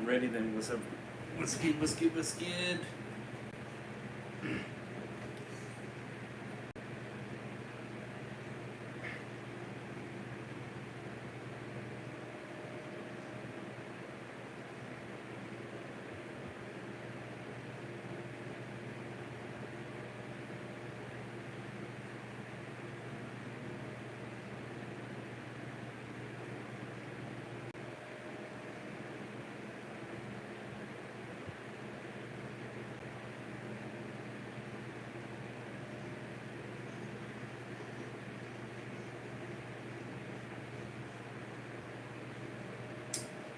Alrighty then, what's up? What's good, what's good, what's good?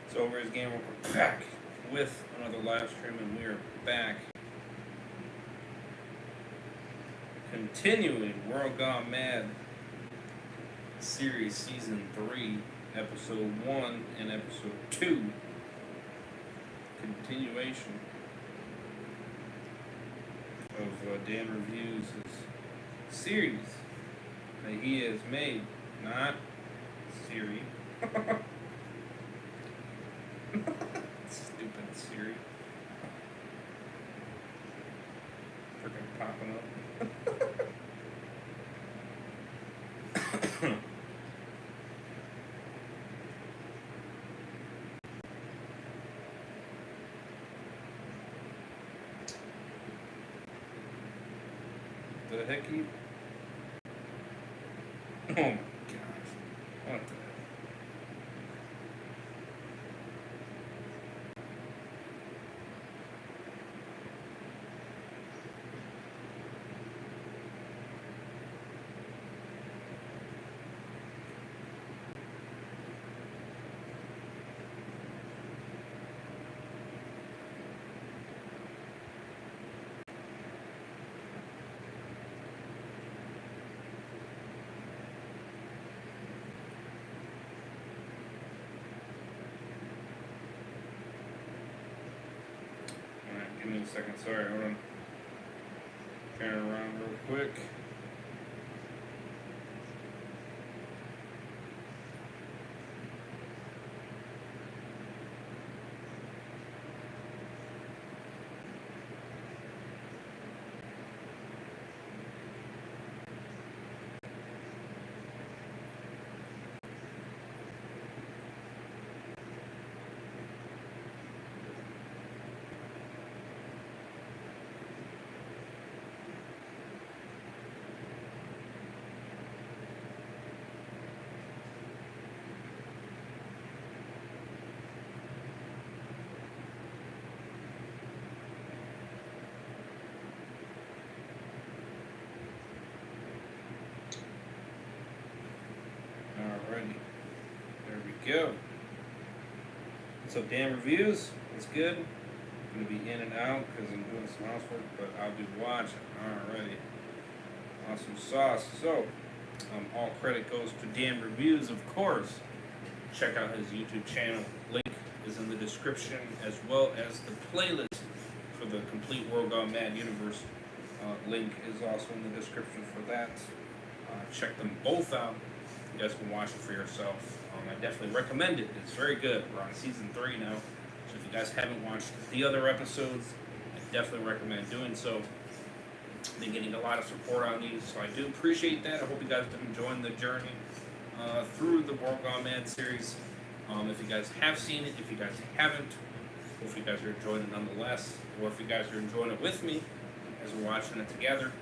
It's over his game. We're back with another live stream, and we are back continuing World Gone Mad series season 3, episode 1 and episode 2. Continuation of Dan Reviews' series that he has made, not Siri. Stupid Siri. Freaking popping up. The heck you? Oh my gosh. What the heck? Give me a second, sorry, hold on. Turn it around real quick. Alrighty, there we go. What's up, Dan Reviews? It's good. I'm gonna be in and out because I'm doing some housework, but I'll be watching. Alrighty, awesome sauce. So, all credit goes to Dan Reviews, of course. Check out his YouTube channel. Link is in the description, as well as the playlist for the complete World Gone Mad universe. Link is also in the description for that. Check them both out. You guys can watch it for yourself. I definitely recommend it. It's very good. We're on season 3 now. So if you guys haven't watched the other episodes, I definitely recommend doing so. I've been getting a lot of support on these, so I do appreciate that. I hope you guys have been enjoying the journey through the World Gone Mad series. If you guys have seen it, if you guys haven't, hope you guys are enjoying it nonetheless, or if you guys are enjoying it with me as we're watching it together,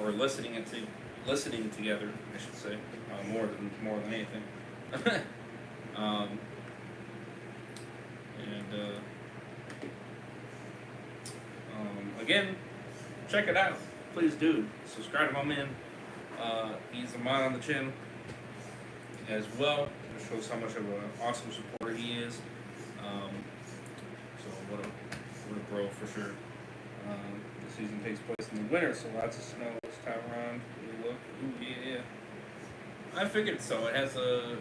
or listening together, I should say, more than anything. Again, check it out. Please do subscribe to my man. He's a mod on the channel as well. It shows how much of an awesome supporter he is. So what a bro for sure. The season takes place in the winter, so lots of snow this time around. Look, ooh yeah. I figured so. It has a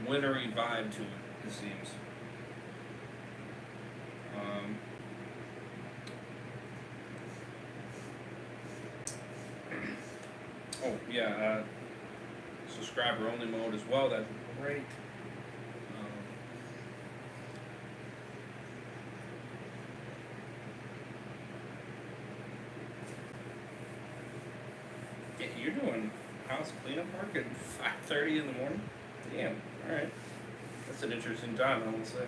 wintry vibe to it, it seems. Oh yeah, subscriber only mode as well. That'd be great. Yeah, you're doing house cleanup work at 5:30 in the morning? Damn, alright. That's an interesting time, I will say.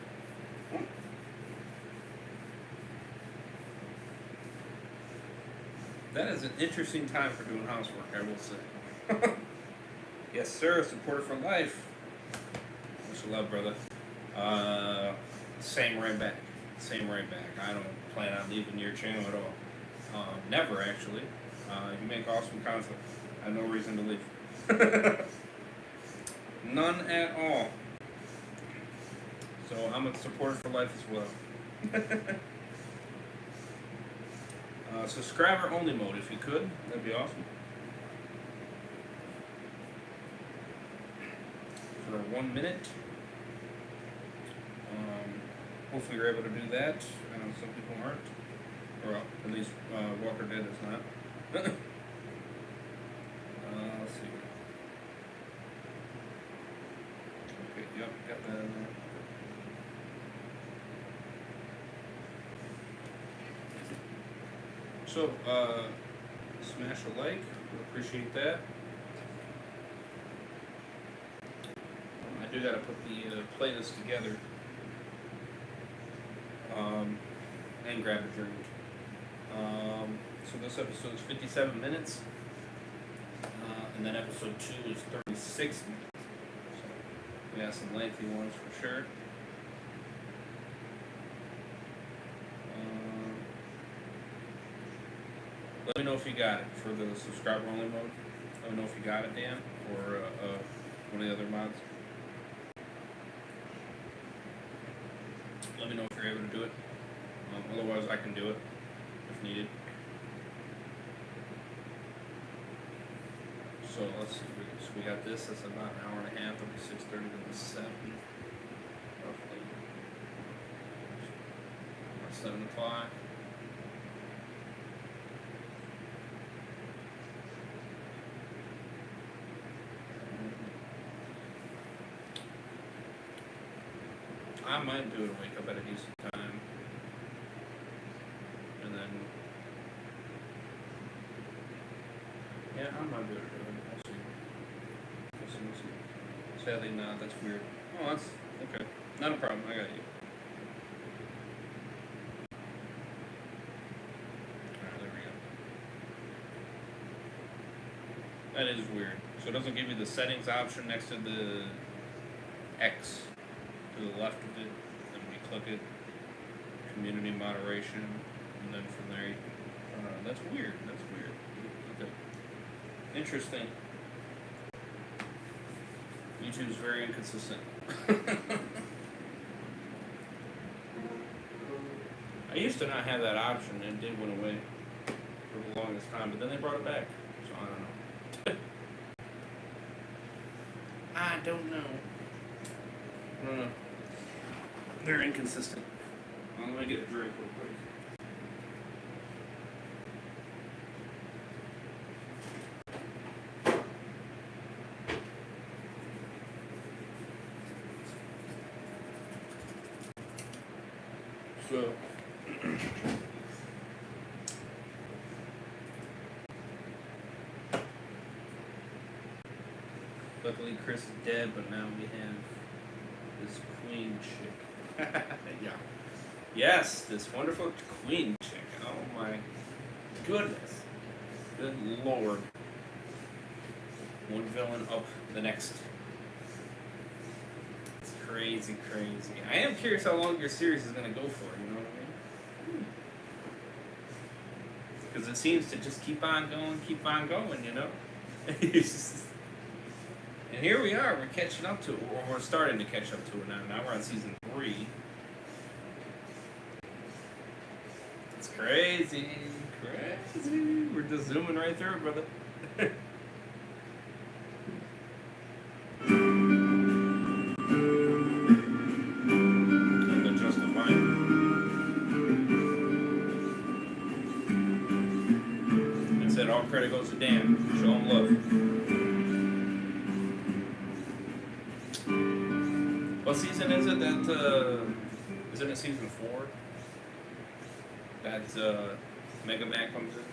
That is an interesting time for doing housework, I will say. Yes, sir, supporter for life. Much love, brother. Same right back. Same right back. I don't plan on leaving your channel at all. Never, actually. You make awesome content. I have no reason to leave. None at all. So I'm a supporter for life as well. Subscriber only mode, if you could. That'd be awesome. For 1 minute. Hopefully you're able to do that. I know some people aren't. Or well, at least Walker Dead is not. Let's see. Okay, yep, got that in there. So, smash a like. We'll appreciate that. I do gotta put the playlist together. And grab a drink. So this episode is 57 minutes. And then episode 2 is 36 minutes. So we have some lengthy ones for sure. Let me know if you got it for the subscriber only mode. Let me know if you got it, Dan, or one of the other mods. Let me know if you're able to do it. Otherwise, I can do it if needed. So let's see. So we got this. That's about an hour and a half. It'll be 6:30 to 7, roughly. Or 7 o'clock. I might do it wake up at a decent time. And then, yeah, I might do it early. We'll see. Sadly, not. That's weird. Oh, that's okay. Not a problem. I got you. Alright, there we go. That is weird. So it doesn't give you the settings option next to the X. To the left of it, then when you click it, community moderation, and then from there, that's weird. That's weird. Okay. Interesting. YouTube's very inconsistent. I used to not have that option, and it did went away for the longest time, but then they brought it back. So I don't know. I don't know. They're inconsistent. I'm gonna get a drink real quick. So, luckily Chris is dead, but now we have this queen chick. Yeah. Yes, this wonderful queen chick. Oh my goodness. Good lord. One villain up the next. It's crazy, crazy. I am curious how long your series is going to go for, you know what I mean? Because it seems to just keep on going, you know? And here we are, we're catching up to it, or we're starting to catch up to it now. Now we're on season 3. It's crazy, crazy. We're just zooming right through it, brother. Adjust the volume. It said all credit goes to Dan. Show him love. What season is it that, isn't it season 4? That, Mega Man comes in?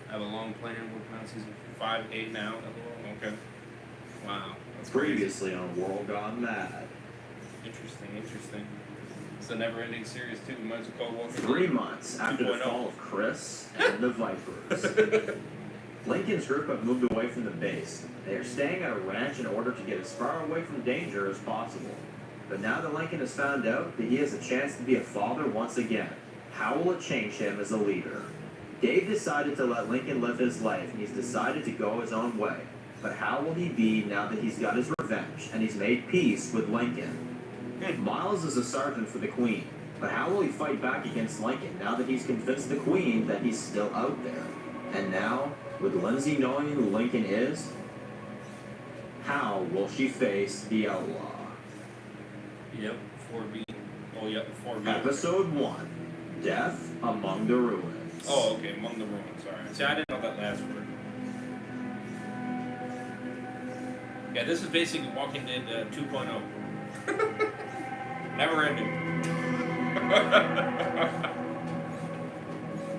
I have a long plan. Working on season 5, 8 now. Okay. Wow. That's crazy. Previously on World Gone Mad. Interesting. It's a never-ending series too. We might as well call Walking 3 months after the fall of Chris and the Vipers, Lincoln's group have moved away from the base. They are staying at a ranch in order to get as far away from danger as possible. But now that Lincoln has found out that he has a chance to be a father once again, how will it change him as a leader? Dave decided to let Lincoln live his life, and he's decided to go his own way. But how will he be now that he's got his revenge and he's made peace with Lincoln? Miles is a sergeant for the Queen, but how will he fight back against Lincoln now that he's convinced the Queen that he's still out there? And now, with Lindsay knowing who Lincoln is, how will she face the outlaw? Yep, 4B. Oh, yep, 4B. Episode 1, Death Among the Ruins. Oh, okay, Among the Ruins, alright. See, I didn't know that last word. Yeah, this is basically Walking Dead 2.0. Never ending.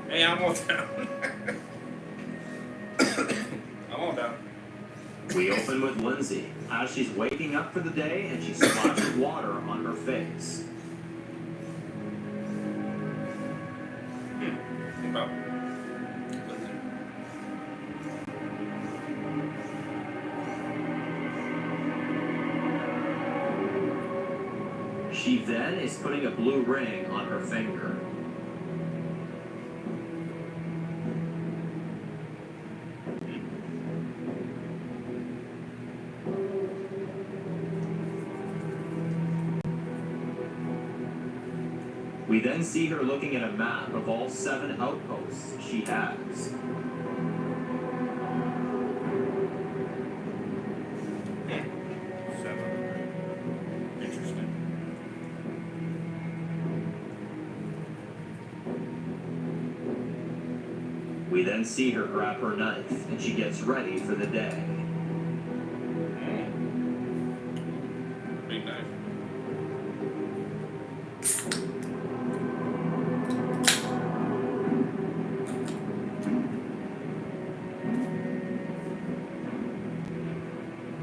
Hey, I'm all down. I'm all down. We open with Lindsay as she's waking up for the day and she splashes water on her face. About She then is putting a blue ring on her finger. We then see her looking at a map of all 7 outposts she has. We then see her grab her knife, and she gets ready for the day. Big knife.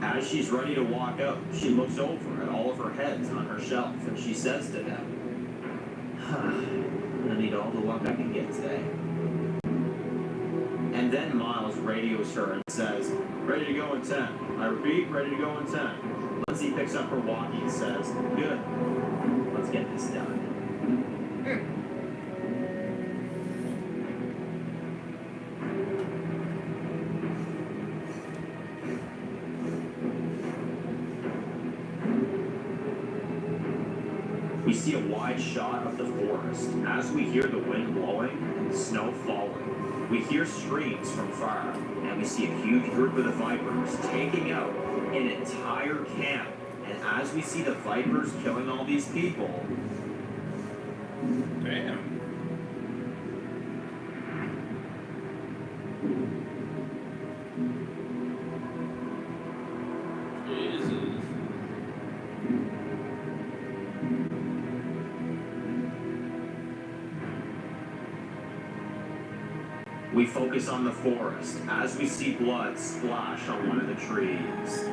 As she's ready to walk out, she looks over at all of her heads on her shelf, and she says to them, I need all the luck I can get today. And then Miles radios her and says, ready to go in 10. I repeat, ready to go in 10. Lindsay picks up her walkie and says, good. Let's get this done. We see a wide shot of the forest as we hear the wind blowing and the snow falling. We hear screams from far, and we see a huge group of the Vipers taking out an entire camp. And as we see the Vipers killing all these people... Damn. Jesus. We focus on the forest as we see blood splash on one of the trees.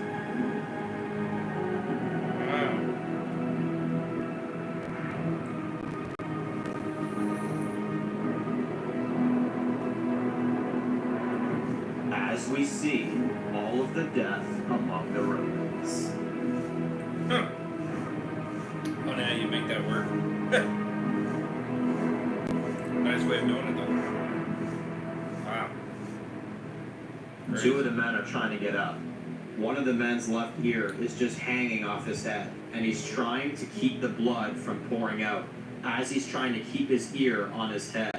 As we see all of the death among the ruins. Huh. Oh, now you make that work. Nice way of doing it, though. Wow. Crazy. 2 of the men are trying to get up. One of the men's left ear is just hanging off his head, and he's trying to keep the blood from pouring out as he's trying to keep his ear on his head.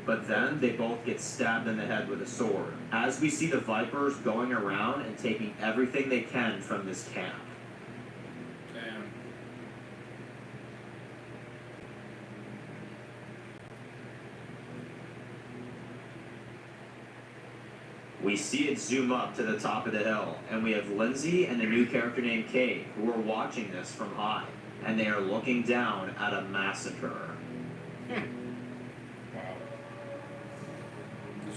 But then they both get stabbed in the head with a sword, as we see the Vipers going around and taking everything they can from this camp. Damn. We see it zoom up to the top of the hill, and we have Lindsay and a new character named Kate who are watching this from high, and they are looking down at a massacre. Wow.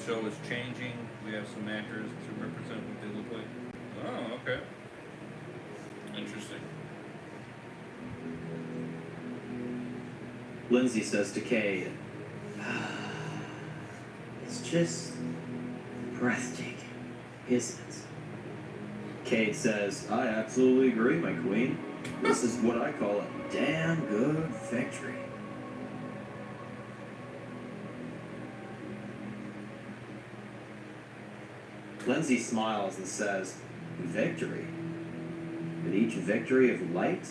show is changing. We have some actors to represent what they look like. Oh, okay. Interesting. Lindsay says to Cade, it's just breathtaking, isn't it? Cade says, I absolutely agree, my queen. This is what I call a damn good victory. Lindsay smiles and says, victory? But each victory of light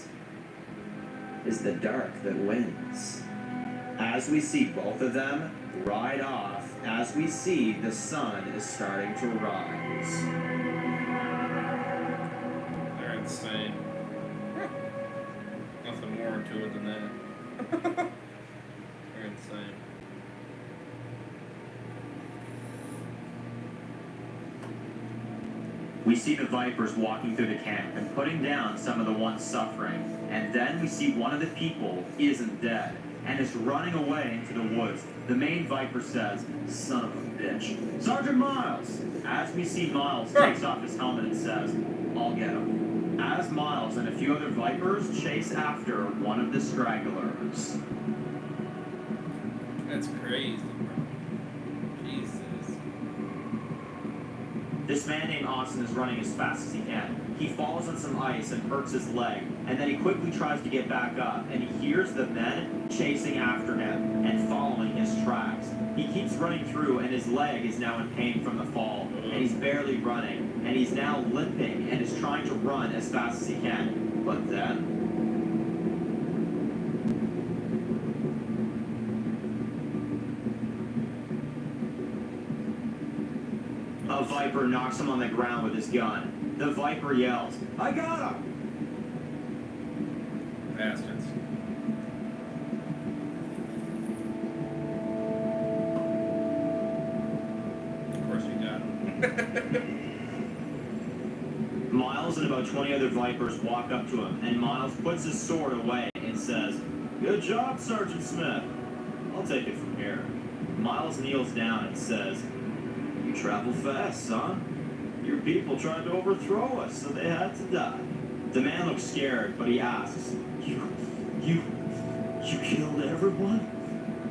is the dark that wins. As we see both of them ride off, as we see the sun is starting to rise. They're insane. Nothing more to it than that. They're insane. We see the Vipers walking through the camp and putting down some of the ones suffering. And then we see one of the people isn't dead and is running away into the woods. The main Viper says, son of a bitch. Sergeant Miles! As we see Miles takes off his helmet and says, I'll get him. As Miles and a few other Vipers chase after one of the stragglers. That's crazy, bro. Jesus. This man named Austin is running as fast as he can. He falls on some ice and hurts his leg, and then he quickly tries to get back up, and he hears the men chasing after him and following his tracks. He keeps running through, and his leg is now in pain from the fall, and he's barely running, and he's now limping and is trying to run as fast as he can. But then a Viper knocks him on the ground with his gun. The Viper yells, I got him! Bastards. Of course you got him. Miles and about 20 other Vipers walk up to him, and Miles puts his sword away and says, good job, Sergeant Smith. I'll take it from here. Miles kneels down and says, you travel fast, son. Your people tried to overthrow us, so they had to die. The man looks scared, but he asks, You killed everyone?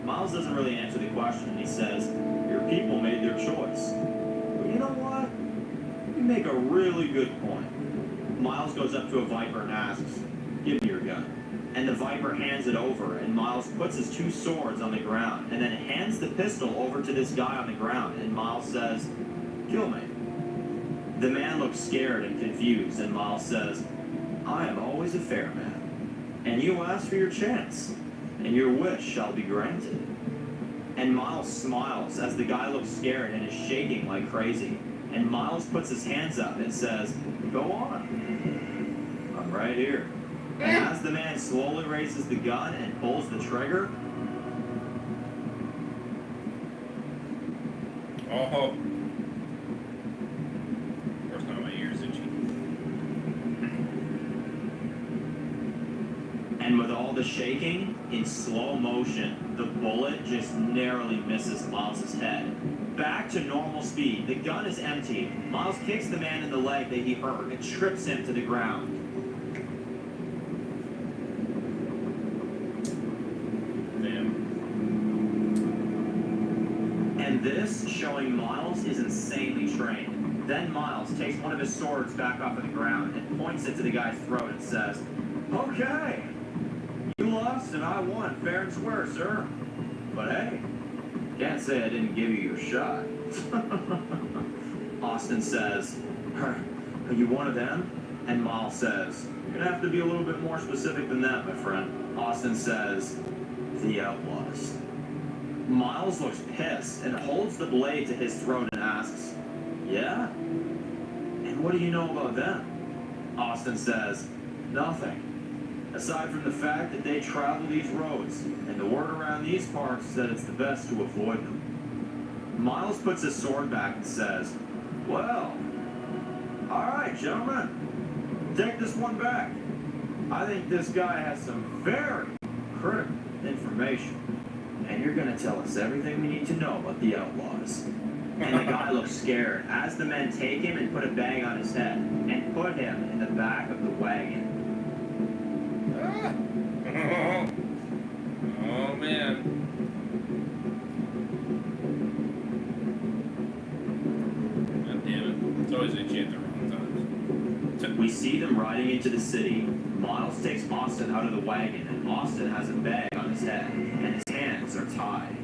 Miles doesn't really answer the question. He says, your people made their choice. But you know what? You make a really good point. Miles goes up to a Viper and asks, give me your gun. And the Viper hands it over, and Miles puts his two swords on the ground, and then hands the pistol over to this guy on the ground, and Miles says, kill me. The man looks scared and confused, and Miles says, I am always a fair man, and you ask for your chance, and your wish shall be granted. And Miles smiles as the guy looks scared and is shaking like crazy, and Miles puts his hands up and says, go on. I'm right here. And as the man slowly raises the gun and pulls the trigger, oh, of course not, my ears itchy. and with all the shaking, in slow motion, the bullet just narrowly misses Miles' head. Back to normal speed, the gun is empty. Miles kicks the man in the leg that he hurt and trips him to the ground. And this, showing Miles is insanely trained. Then Miles takes one of his swords back off of the ground and points it to the guy's throat and says, okay, you lost and I won fair and square, sir. But hey, can't say I didn't give you your shot. Austin says, are you one of them? And Miles says, you're gonna have to be a little bit more specific than that, my friend. Austin says, the Outlaws. Miles looks pissed and holds the blade to his throat and asks, yeah? And what do you know about them? Austin says, nothing. Aside from the fact that they travel these roads, and the word around these parts is that it's the best to avoid them. Miles puts his sword back and says, well, all right, gentlemen, take this one back. I think this guy has some very critical information. And you're going to tell us everything we need to know about the Outlaws. and the guy looks scared as the men take him and put a bag on his head and put him in the back of the wagon. Oh man. God damn it. It's always itchy at the wrong times. We see them riding into the city. Miles takes Austin out of the wagon, and Austin has a bag on his head, and his hands are tied.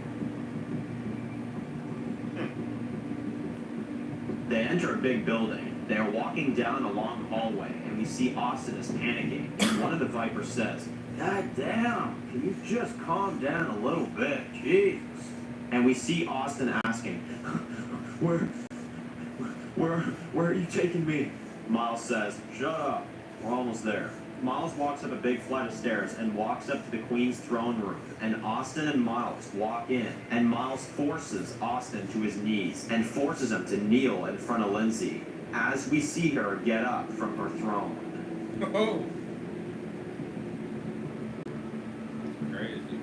They enter a big building. They are walking down a long hallway, and we see Austin is panicking. And one of the Vipers says, "God damn, can you just calm down a little bit? Jesus." And we see Austin asking, Where are you taking me?" Miles says, "Shut up, we're almost there." Miles walks up a big flight of stairs and walks up to the Queen's throne room, and Austin and Miles walk in, and Miles forces Austin to his knees and forces him to kneel in front of Lindsay as we see her get up from her throne. Oh. Crazy.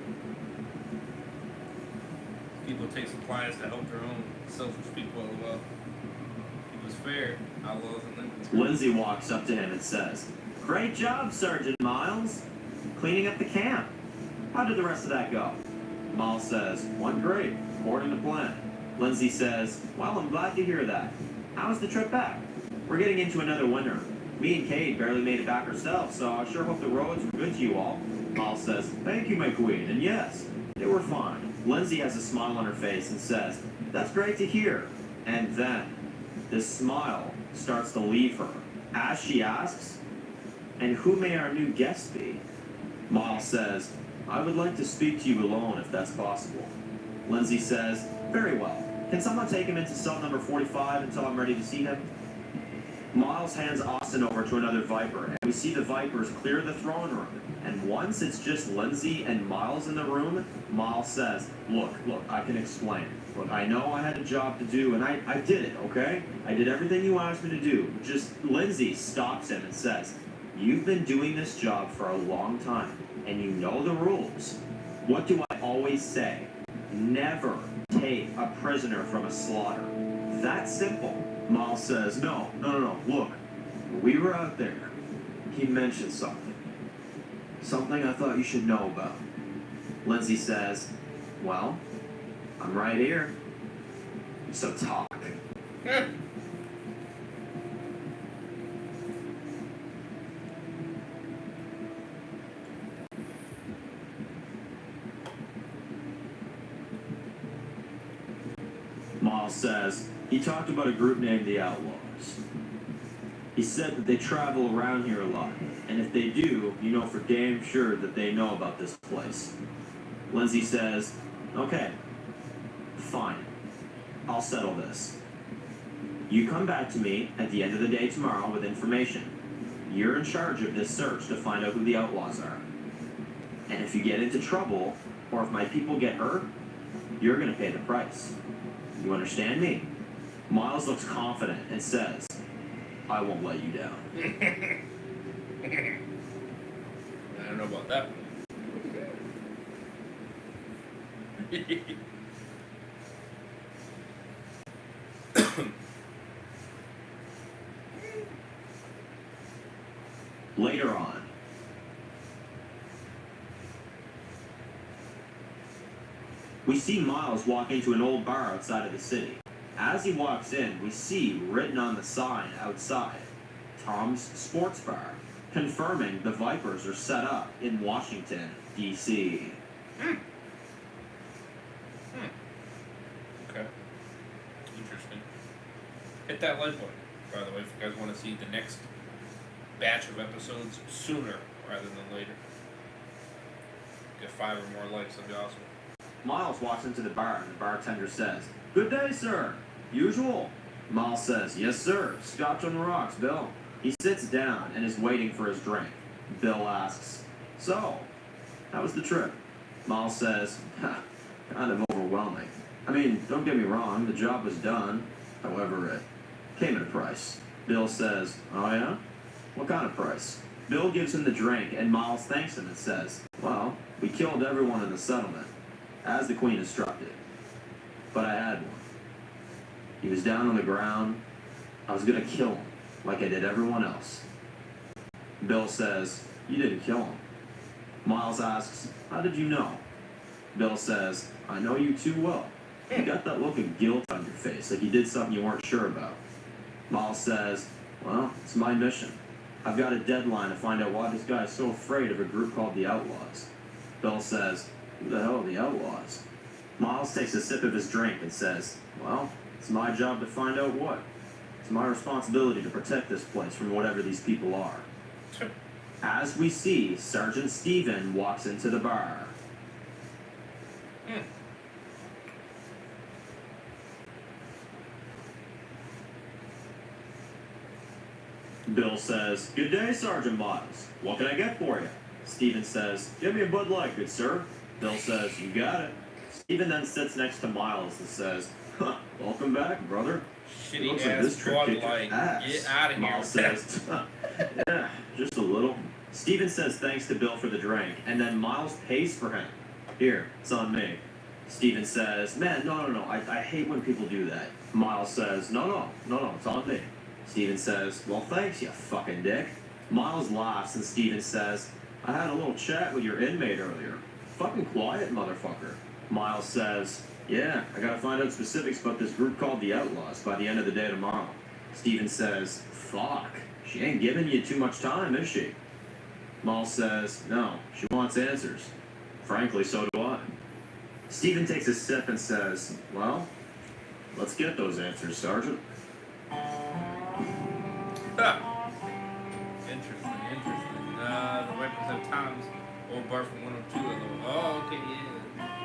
People take supplies to help their own selfish people as well. It was fair. Outlaws and limits. Lindsay walks up to him and says, "Great job, Sergeant Miles. Cleaning up the camp. How did the rest of that go?" Miles says, "Went great, according to plan." Lindsay says, "Well, I'm glad to hear that. How was the trip back? We're getting into another winter. Me and Kate barely made it back ourselves, so I sure hope the roads were good to you all." Miles says, "Thank you, my queen, and yes, they were fine." Lindsay has a smile on her face and says, "That's great to hear." And then, this smile starts to leave her as she asks, "And who may our new guest be?" Miles says, "I would like to speak to you alone if that's possible." Lindsay says, "Very well. Can someone take him into cell number 45 until I'm ready to see him?" Miles hands Austin over to another Viper, and we see the Vipers clear the throne room. And once it's just Lindsay and Miles in the room, Miles says, Look, I can explain. Look, I know I had a job to do, and I did it, okay? I did everything you asked me to do. Just Lindsay stops him and says, "You've been doing this job for a long time, and you know the rules. What do I always say? Never take a prisoner from a slaughter. That's simple." Miles says, No, look, we were out there. He mentioned something. Something I thought you should know about. Lindsay says, "Well, I'm right here. So talk." Miles says, he talked about a group named the Outlaws. He said that they travel around here a lot, and if they do, you know for damn sure that they know about this place. Lindsay says, "Okay, fine. I'll settle this. You come back to me at the end of the day tomorrow with information. You're in charge of this search to find out who the outlaws are. And if you get into trouble, or if my people get hurt, you're going to pay the price. You understand me?" Miles looks confident and says, "I won't let you down." I don't know about that one. Later on, we see Miles walk into an old bar outside of the city. As he walks in, we see written on the sign outside, "Tom's Sports Bar," confirming the Vipers are set up in Washington, D.C. Okay. Interesting. Hit that like button, by the way, if you guys want to see the next batch of episodes sooner rather than later. Get 5 or more likes, that'd be awesome. Miles walks into the bar and the bartender says, "Good day, sir. Usual?" Miles says, "Yes, sir. Scotch on the rocks, Bill." He sits down and is waiting for his drink. Bill asks, "So, how was the trip?" Miles says, "Kind of overwhelming. I mean, don't get me wrong, the job was done. However, it came at a price." Bill says, "Oh yeah? What kind of price?" Bill gives him the drink, and Miles thanks him and says, "Well, we killed everyone in the settlement, as the Queen instructed. But I had one." He was down on the ground. I was gonna kill him, like I did everyone else. Bill says, you didn't kill him. Miles asks, how did you know? Bill says, I know you too well. You got that look of guilt on your face, like you did something you weren't sure about. Miles says, well, it's my mission. I've got a deadline to find out why this guy is so afraid of a group called the Outlaws. Bill says, who the hell are the Outlaws? Miles takes a sip of his drink and says, well, it's my job to find out what. It's my responsibility to protect this place from whatever these people are. As we see, Sergeant Stephen walks into the bar. Bill says, good day, Sergeant Miles. What can I get for you? Stephen says, give me a Bud Light, good sir. Bill says, you got it. Stephen then sits next to Miles and says, welcome back, brother. Shitty Looks ass like this trip Bud kicked your Light. ass. Get out of here. Miles says, yeah, just a little. Stephen says thanks to Bill for the drink, and then Miles pays for him. Here, it's on me. Stephen says, man, no, I hate when people do that. Miles says, no, it's on me. Stephen says, well, thanks, you fucking dick. Miles laughs, and Stephen says, I had a little chat with your inmate earlier. Fucking quiet, motherfucker. Miles says, yeah, I gotta find out specifics about this group called the Outlaws by the end of the day tomorrow. Stephen says, fuck, she ain't giving you too much time, is she? Miles says, no, she wants answers. Frankly, so do I. Stephen takes a sip and says, well, let's get those answers, Sergeant. Interesting. The weapons of Tom's old bar from 102. Oh, okay, yeah.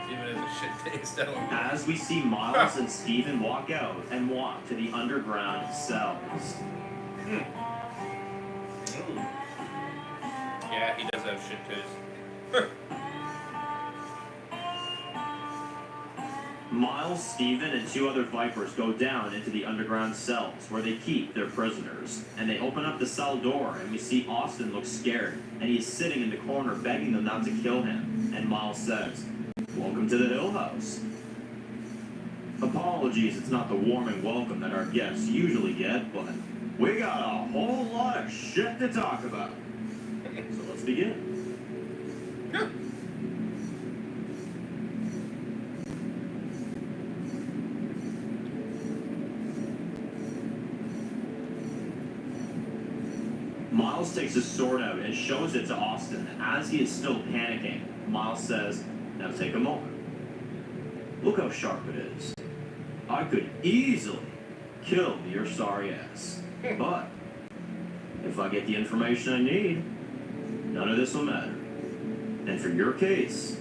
Stephen has a shit taste. As we see Miles and Stephen walk out and walk to the underground cells. Ooh. Yeah, he does have shit taste. Miles, Stephen, and two other Vipers go down into the underground cells where they keep their prisoners. And they open up the cell door, and we see Austin look scared, and he's sitting in the corner begging them not to kill him. And Miles says, welcome to the Hill House. Apologies, it's not the warming welcome that our guests usually get, but we got a whole lot of shit to talk about. So let's begin. Yeah. Miles takes his sword out and shows it to Austin. As he is still panicking, Miles says, now take a moment. Look how sharp it is. I could easily kill your sorry ass. But if I get the information I need, none of this will matter. And for your case,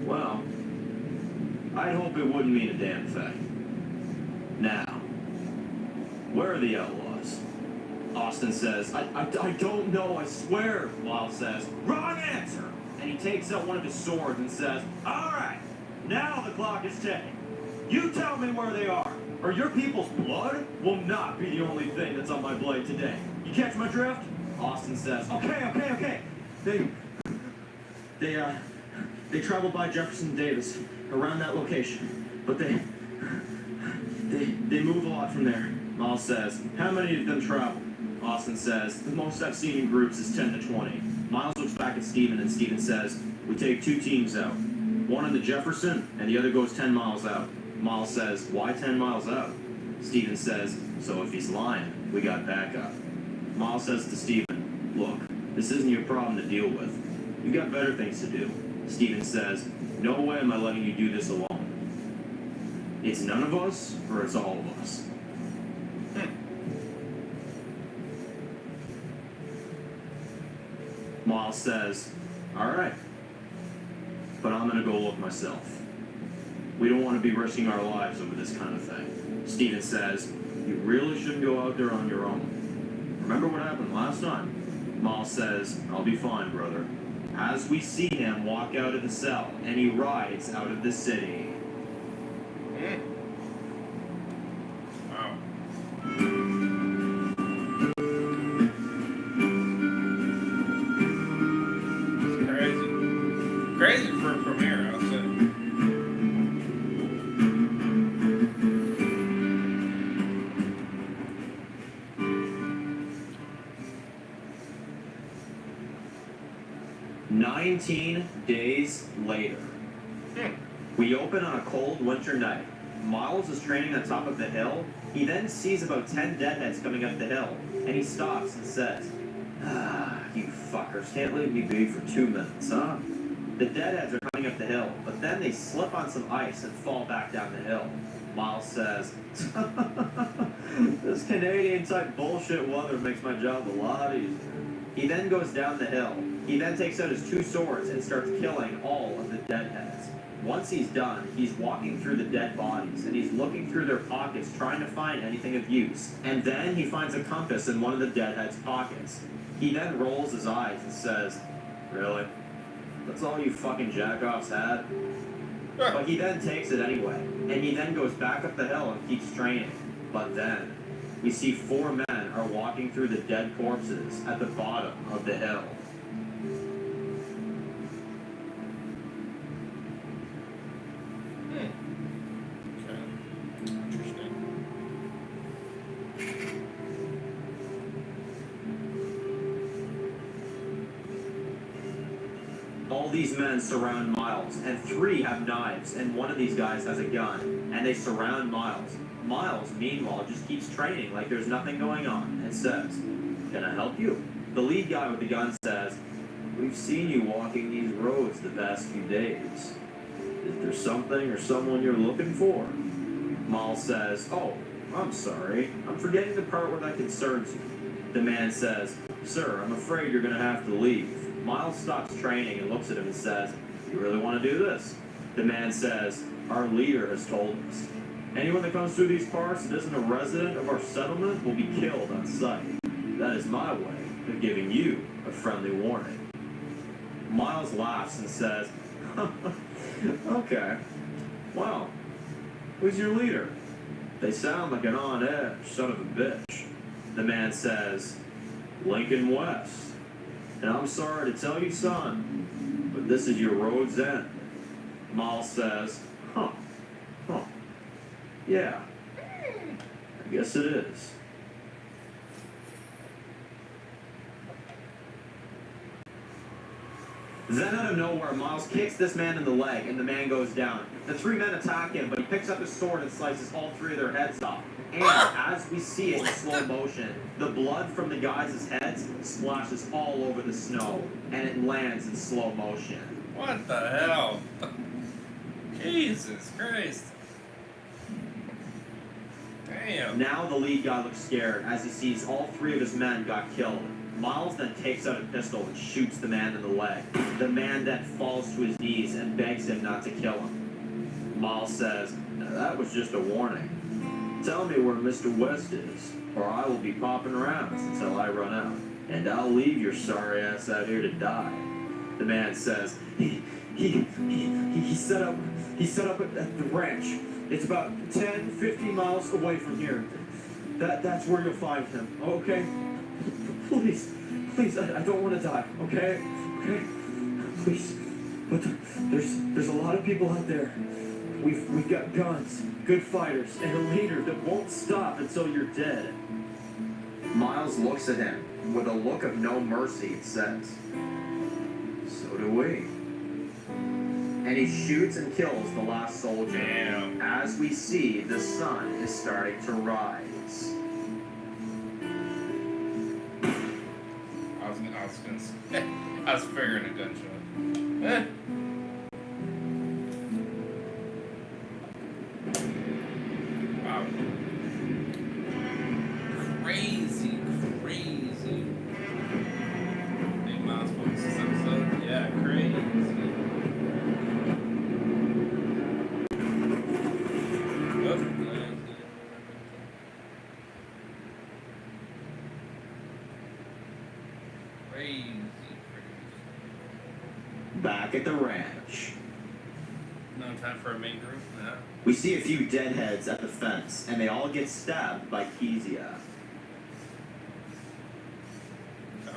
well, I'd hope it wouldn't mean a damn thing. Now, where are the outlaws? Austin says, I don't know, I swear. Miles says, wrong answer! And he takes out one of his swords and says, all right, now the clock is ticking. You tell me where they are, or your people's blood will not be the only thing that's on my blade today. You catch my drift? Austin says, okay. They traveled by Jefferson Davis around that location, but they move a lot from there. Miles says, how many of them travel? Austin says, the most I've seen in groups is 10 to 20. Miles looks back at Stephen, and Stephen says, we take two teams out. One in the Jefferson, and the other goes 10 miles out. Miles says, why 10 miles out? Stephen says, so if he's lying, we got backup. Miles says to Stephen, look, this isn't your problem to deal with. You've got better things to do. Stephen says, no way am I letting you do this alone. It's none of us, or it's all of us. Miles says, all right, but I'm going to go look myself. We don't want to be risking our lives over this kind of thing. Stephen says, you really shouldn't go out there on your own. Remember what happened last time? Miles says, I'll be fine, brother. As we see him walk out of the cell, and he rides out of the city. Wow. Crazy for a premiere, I'll say. 19 days later. We open on a cold winter night. Miles is training on top of the hill. He then sees about 10 deadheads coming up the hill, and he stops and says, you fuckers can't leave me be for 2 minutes, huh? The deadheads are coming up the hill, but then they slip on some ice and fall back down the hill. Miles says, this Canadian-type bullshit weather makes my job a lot easier. He then goes down the hill. He then takes out his 2 swords and starts killing all of the deadheads. Once he's done, he's walking through the dead bodies, and he's looking through their pockets trying to find anything of use. And then he finds a compass in one of the deadheads' pockets. He then rolls his eyes and says, really? That's all you fucking jackoffs had? But he then takes it anyway, and he then goes back up the hill and keeps training. But then, we see 4 men are walking through the dead corpses at the bottom of the hill. All these men surround Miles, and 3 have knives, and one of these guys has a gun, and they surround Miles. Miles, meanwhile, just keeps training like there's nothing going on, and says, can I help you? The lead guy with the gun says, we've seen you walking these roads the past few days. Is there something or someone you're looking for? Miles says, oh, I'm sorry. I'm forgetting the part where that concerns you. The man says, sir, I'm afraid you're going to have to leave. Miles stops training and looks at him and says, you really want to do this? The man says, our leader has told us. Anyone that comes through these parts that isn't a resident of our settlement will be killed on sight. That is my way of giving you a friendly warning. Miles laughs and says, okay, well, who's your leader? They sound like an on-edge son of a bitch. The man says, Lincoln West. And I'm sorry to tell you, son, but this is your road's end. Miles says, huh, yeah, I guess it is. Then out of nowhere, Miles kicks this man in the leg, and the man goes down. The 3 men attack him, but he picks up his sword and slices all 3 of their heads off. And as we see it in slow motion, the blood from the guys' heads splashes all over the snow, and it lands in slow motion. What the hell? Jesus Christ. Damn. Now the lead guy looks scared as he sees all 3 of his men got killed. Miles then takes out a pistol and shoots the man in the leg. The man then falls to his knees and begs him not to kill him. Miles says, that was just a warning. Tell me where Mr. West is, or I will be popping rounds until I run out, and I'll leave your sorry ass out here to die. The man says, he set up at the ranch. It's about 10, 15 miles away from here. That's where you'll find him, okay? Please, I don't want to die, okay? Okay? Please. But there's a lot of people out there. We've got guns, good fighters, and a leader that won't stop until you're dead. Miles looks at him with a look of no mercy and says, so do we. And he shoots and kills the last soldier. Damn. As we see, the sun is starting to rise. I was figuring a gunshot. Wow. Crazy. Big milestone this episode. Yeah, crazy. Back at the ranch. No time for a main group? No. We see a few deadheads at the fence, and they all get stabbed by Kezia. No.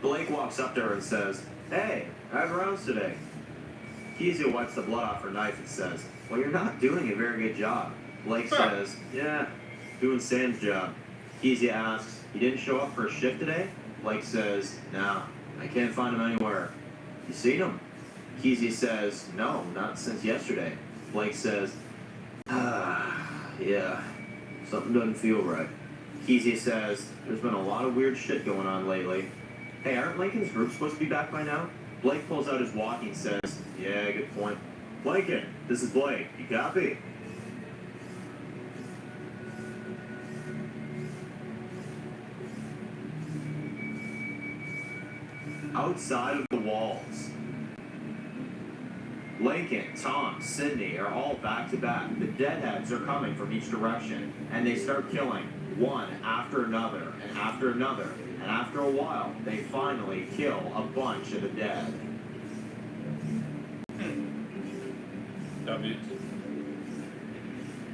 Blake walks up to her and says, hey, I have rounds today. Kezia wipes the blood off her knife and says, well, you're not doing a very good job. Blake says, yeah, doing Sam's job. Kesey asks, "You didn't show up for a shift today?" Blake says, "No, I can't find him anywhere." "You seen him?" Kesey says, "No, not since yesterday." Blake says, yeah, something doesn't feel right. Kesey says, "There's been a lot of weird shit going on lately." "Hey, aren't Lincoln's group supposed to be back by now?" Blake pulls out his walkie and says, "Yeah, good point. Lincoln, this is Blake. You copy?" Outside of the walls, Lincoln, Tom, Sydney are all back to back. The deadheads are coming from each direction, and they start killing one after another, and after another, and after a while, they finally kill a bunch of the dead. W.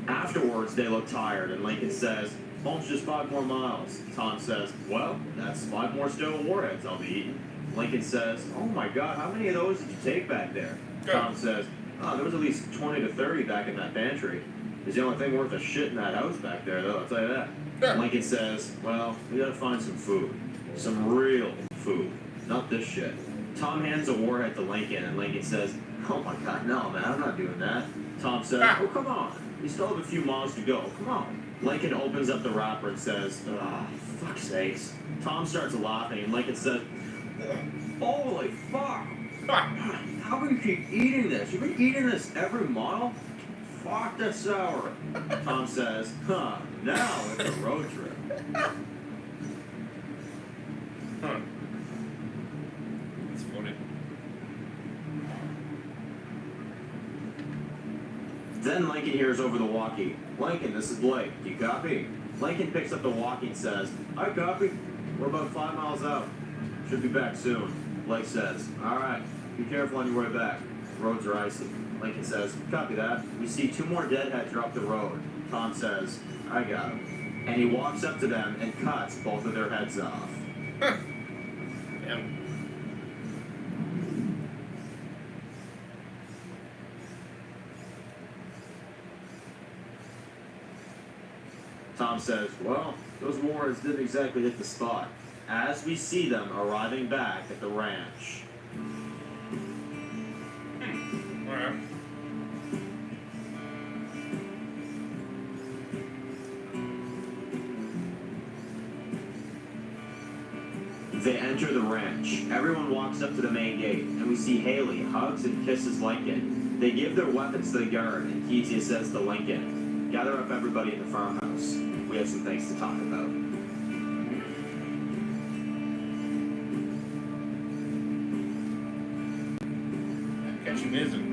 Afterwards, they look tired, and Lincoln says, "Home's just 5 more miles." Tom says, "Well, that's 5 more stale warheads I'll be eating." Lincoln says, "Oh my God, how many of those did you take back there?" Good. Tom says, "Oh, there was at least 20 to 30 back in that pantry. It's the only thing worth a shit in that house back there, though, I'll tell you that." Good. Lincoln says, "Well, we gotta find some food. Some real food. Not this shit." Tom hands a warhead to Lincoln, and Lincoln says, "Oh my God, no, man, I'm not doing that." Tom says, "Oh, come on. We still have a few miles to go. Come on." Lincoln opens up the wrapper and says, fuck's sakes." Tom starts laughing, and Lincoln says, "Holy fuck. How can you keep eating this? You've been eating this every mile? Fuck, that's sour." Tom says, now it's a road trip." Huh. That's funny. Then Lincoln hears over the walkie, "Lincoln, this is Blake. Do you copy?" Lincoln picks up the walkie and says, "I copy. We're about 5 miles out. Should be back soon." Blake says, "All right. Be careful on your way back. Roads are icy." Lincoln says, "Copy that." We see 2 more deadheads are up the road. Tom says, "I got him." And he walks up to them and cuts both of their heads off. Yeah. Tom says, "Well, those warheads didn't exactly hit the spot," as we see them arriving back at the ranch. Alright. They enter the ranch. Everyone walks up to the main gate, and we see Haley hugs and kisses Lincoln. They give their weapons to the guard, and Kesey says to Lincoln, "Gather up everybody in the farmhouse. We have some things to talk about." Catch you missing.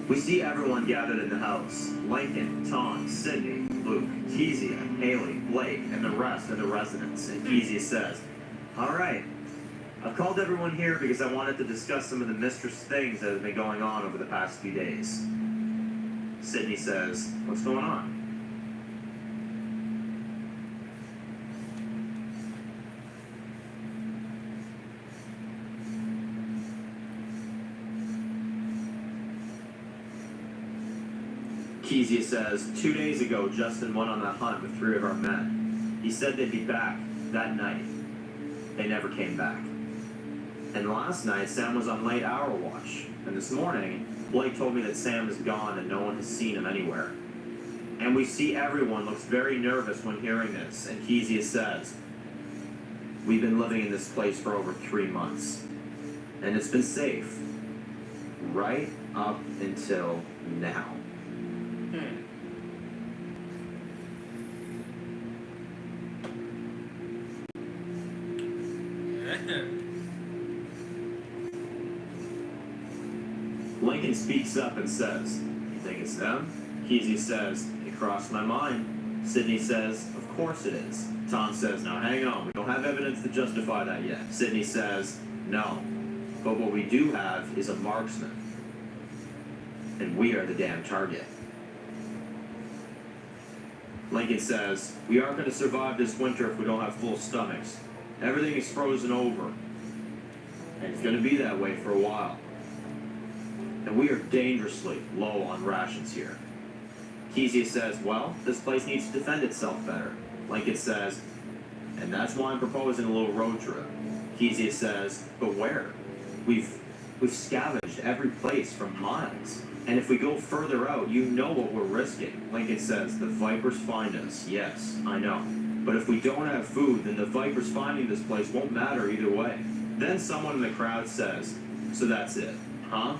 We see everyone gathered in the house. Lincoln, Tom, Sydney, Luke, Kezia, Haley, Blake, and the rest of the residents. And Kezia says, "All right, I've called everyone here because I wanted to discuss some of the mistress things that have been going on over the past few days." Sydney says, "What's going on?" Kezia says, 2 days ago, Justin went on that hunt with 3 of our men. He said they'd be back that night. They never came back. And last night, Sam was on late hour watch. And this morning, Blake told me that Sam is gone and no one has seen him anywhere. And we see everyone looks very nervous when hearing this. And Kezia says, "We've been living in this place for over 3 months. And it's been safe. Right up until now." Lincoln speaks up and says, "You think it's them?" Kesey says, "It crossed my mind." Sydney says, "Of course it is." Tom says, "Now hang on, we don't have evidence to justify that yet." Sydney says, "No, but what we do have is a marksman. And we are the damn target." Lincoln says, "We aren't going to survive this winter if we don't have full stomachs. Everything is frozen over. And it's going to be that way for a while." and we are dangerously low on rations here. Kezia says, well, this place needs to defend itself better. Lincoln says, and that's why I'm proposing a little road trip. Kezia says, but where? We've scavenged every place for miles. And if we go further out, you know what we're risking. Lincoln says, the Vipers find us. Yes, I know. But if we don't have food, then the Vipers finding this place won't matter either way. Then someone in the crowd says, so that's it, huh?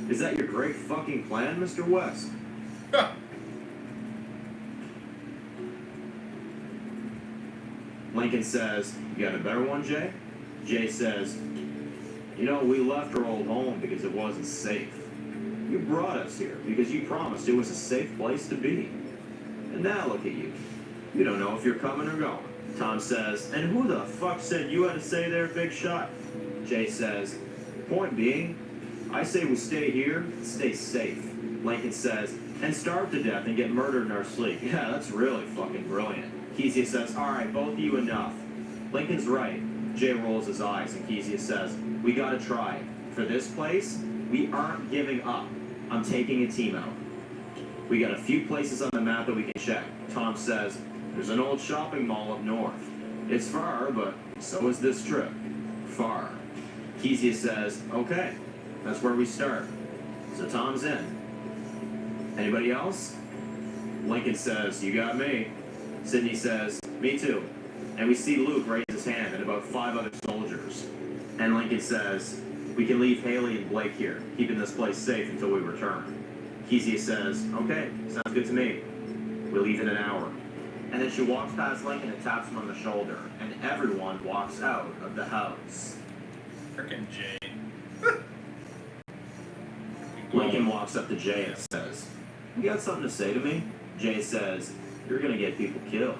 Is that your great fucking plan, Mr. West? Lincoln says, you got a better one, Jay? Jay says, you know, we left our old home because it wasn't safe. You brought us here because you promised it was a safe place to be. And now look at you. You don't know if you're coming or going. Tom says, and who the fuck said you had to stay there, big shot? Jay says, point being, I say we stay here and stay safe. Lincoln says, and starve to death and get murdered in our sleep. Yeah, that's really fucking brilliant. Kezia says, all right, both of you enough. Lincoln's right. Jay rolls his eyes and Kezia says, we gotta try. For this place, we aren't giving up. I'm taking a team out. We got a few places on the map that we can check. Tom says, there's an old shopping mall up north. It's far, but so is this trip. Far. Kezia says, okay, that's where we start. So Tom's in. Anybody else? Lincoln says, you got me. Sidney says, me too. And we see Luke raise his hand and about 5 other soldiers. And Lincoln says, we can leave Haley and Blake here, keeping this place safe until we return. Kezia says, okay, sounds good to me. We leave in an hour. And then she walks past Lincoln and taps him on the shoulder, and everyone walks out of the house. Frickin' Jay. Lincoln walks up to Jay and says, you got something to say to me? Jay says, you're gonna get people killed.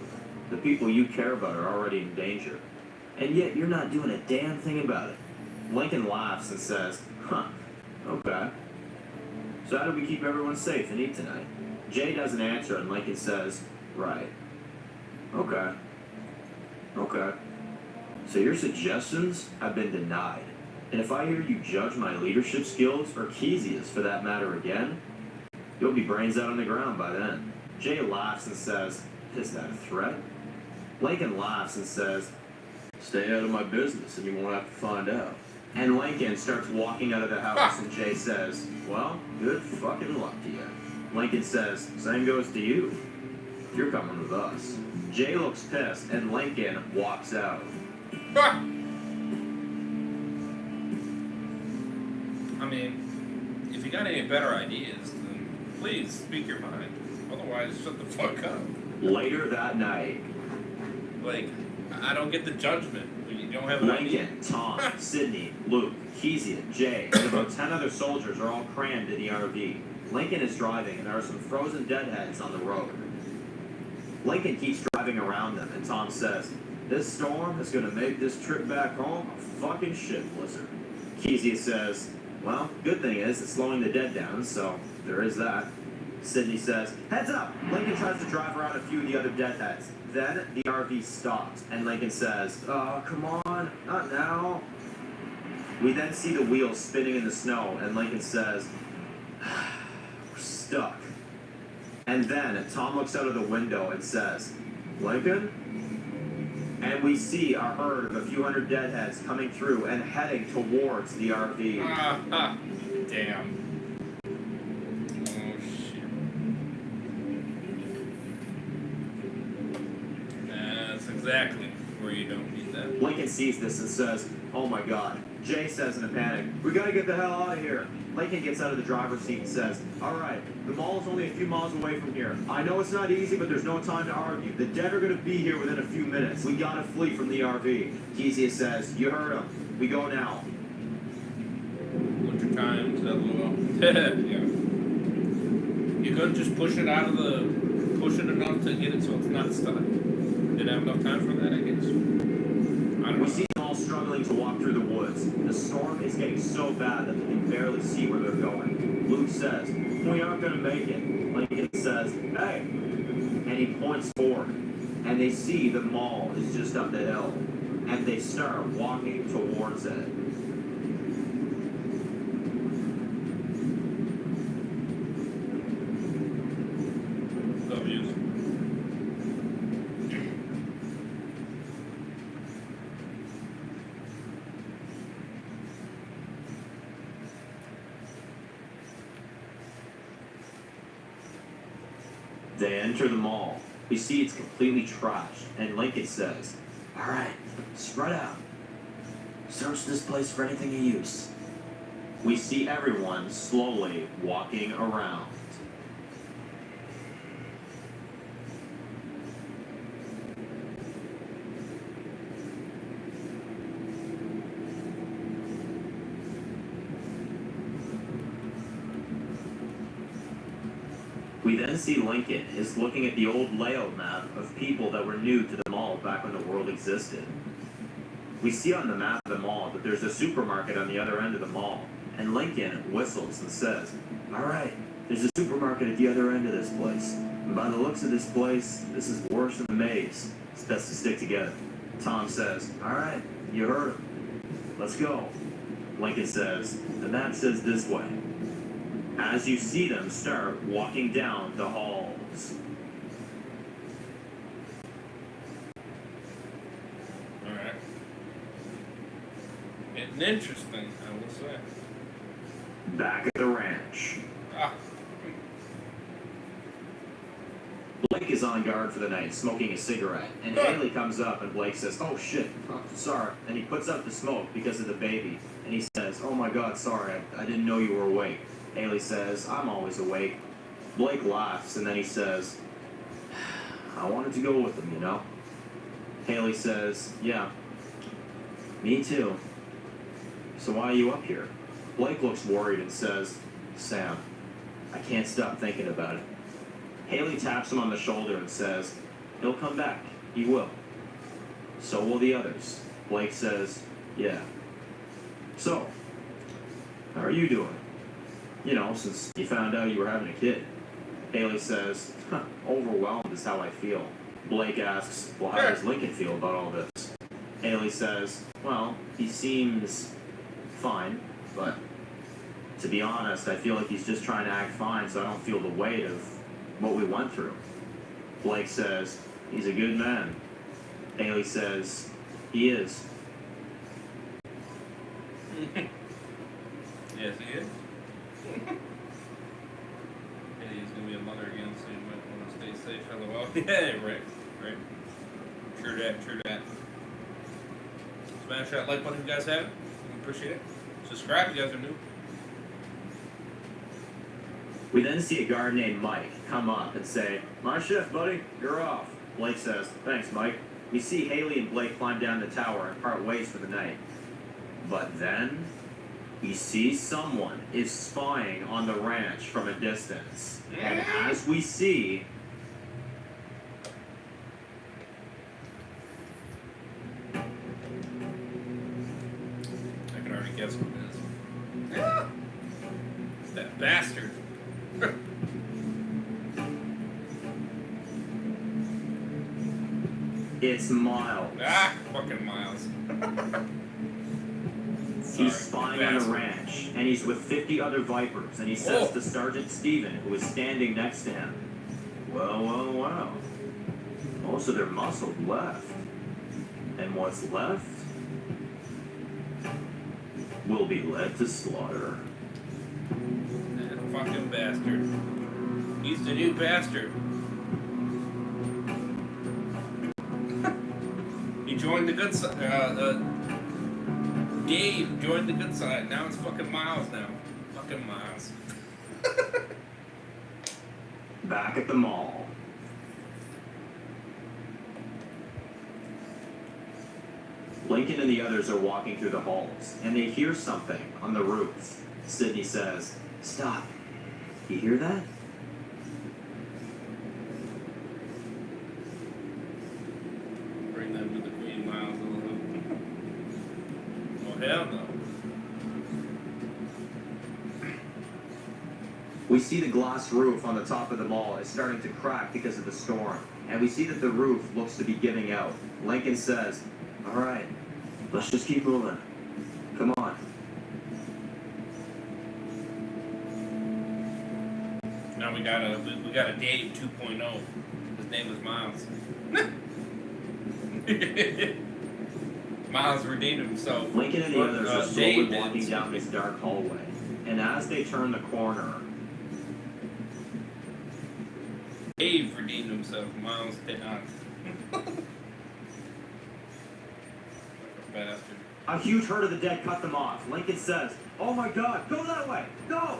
The people you care about are already in danger. And yet you're not doing a damn thing about it. Lincoln laughs and says, huh, okay. So how do we keep everyone safe and eat tonight? Jay doesn't answer and Lincoln says, right. Okay. Okay. So your suggestions have been denied. And if I hear you judge my leadership skills, or Kezia's for that matter again, you'll be brains out on the ground by then. Jay laughs and says, is that a threat? Lincoln laughs and says, stay out of my business and you won't have to find out. And Lincoln starts walking out of the house and Jay says, well, good fucking luck to you. Lincoln says, same goes to you. You're coming with us. Jay looks pissed and Lincoln walks out. I mean, if you got any better ideas, then please speak your mind. Otherwise, shut the fuck up. Later that night, Like, I don't get the judgment. You don't have an idea. Lincoln, Tom, Sidney, Luke, Kezia, Jay, and about 10 other soldiers are all crammed in the RV. Lincoln is driving, and there are some frozen deadheads on the road. Lincoln keeps driving around them, and Tom says, this storm is going to make this trip back home a fucking shit blizzard. Kezia says, well, good thing is it's slowing the dead down, so there is that. Sidney says, heads up! Lincoln tries to drive around a few of the other deadheads. Then the RV stops, and Lincoln says, oh, come on, not now. We then see the wheels spinning in the snow, and Lincoln says, we're stuck. And then Tom looks out of the window and says, Lincoln? And we see a herd of a few hundred deadheads coming through and heading towards the RV. Damn. Oh, shit. That's exactly where you don't need that. Lincoln sees this and says, oh my god. Jay says in a panic, we gotta get the hell out of here. Lincoln gets out of the driver's seat and says, alright, the mall is only a few miles away from here. I know it's not easy, but there's no time to argue. The dead are gonna be here within a few minutes. We gotta flee from the RV. Kezia says, you heard him. We go now. Winter times, LOL. Yeah. You couldn't just push it enough to get it so it's not stuck. Didn't have enough time for that, I guess. I don't know. We see them all struggling to walk through the woods. The storm is getting so bad that they can barely see where they're going. Luke says, we aren't going to make it. Lincoln says, hey. And he points forward. And they see the mall is just up the hill. And they start walking towards it. They enter the mall. We see it's completely trashed, and Lincoln says, "All right, spread out. Search this place for anything of use." We see everyone slowly walking around. We then see Lincoln is looking at the old layout map of people that were new to the mall back when the world existed. We see on the map of the mall that there's a supermarket on the other end of the mall, and Lincoln whistles and says, "All right, there's a supermarket at the other end of this place. And by the looks of this place, this is worse than a maze. It's best to stick together." Tom says, "All right, you heard him. Let's go." Lincoln says, "The map says this way." As you see them start walking down the halls. Alright. It's interesting, I will say. Back at the ranch. Ah. Blake is on guard for the night, smoking a cigarette, and Haley comes up and Blake says, "Oh shit, sorry." And he puts out the smoke because of the baby, and he says, "Oh my god, sorry, I didn't know you were awake." Haley says, "I'm always awake." Blake laughs, and then he says, "I wanted to go with them, you know?" Haley says, "Yeah, me too. So why are you up here?" Blake looks worried and says, "Sam, I can't stop thinking about it." Haley taps him on the shoulder and says, "He'll come back. He will. So will the others." Blake says, "Yeah. So, how are you doing? You know, since you found out you were having a kid." Haley says, "Overwhelmed is how I feel." Blake asks, "Well, how does Lincoln feel about all this?" Haley says, "Well, he seems fine, but to be honest, I feel like he's just trying to act fine so I don't feel the weight of what we went through." Blake says, "He's a good man." Haley says, "He is." Yes, he is. Yeah, he's gonna be a mother again, so you might want to stay safe. LOL. Yeah, right. True that. Smash that like button if you guys have it. We appreciate it. Subscribe if you guys are new. We then see a guard named Mike come up and say, "My shift, buddy. You're off." Blake says, "Thanks, Mike." We see Haley and Blake climb down the tower and part ways for the night. But then we see someone is spying on the ranch from a distance. And as we see, I can already guess what it is. Ah! It's that bastard. it's Miles. Ah, fucking Miles. He's spying on the ranch, and he's with 50 other Vipers, and he says to Sergeant Stephen, who is standing next to him, Well. Most of their muscle left. And what's left will be led to slaughter." That fucking bastard. He's the new bastard. He joined the good side. Dave joined the good side. Now it's fucking Miles now. Fucking Miles. Back at the mall. Lincoln and the others are walking through the halls, and they hear something on the roof. Sydney says, "Stop. You hear that?" Bring them to the Queen, Miles. Oh, hell no. We see the glass roof on the top of the mall is starting to crack because of the storm, and we see that the roof looks to be giving out. Lincoln says, "All right, let's just keep moving. Come on." Now we got a Dave 2.0. His name was Miles. Miles redeemed himself. Lincoln and the others are slowly Dave did. walking down this dark hallway, and as they turn the corner, Dave Dave redeemed himself. Miles did not. Bastard. A huge herd of the dead cut them off. Lincoln says, "Oh my God, go that way, go!"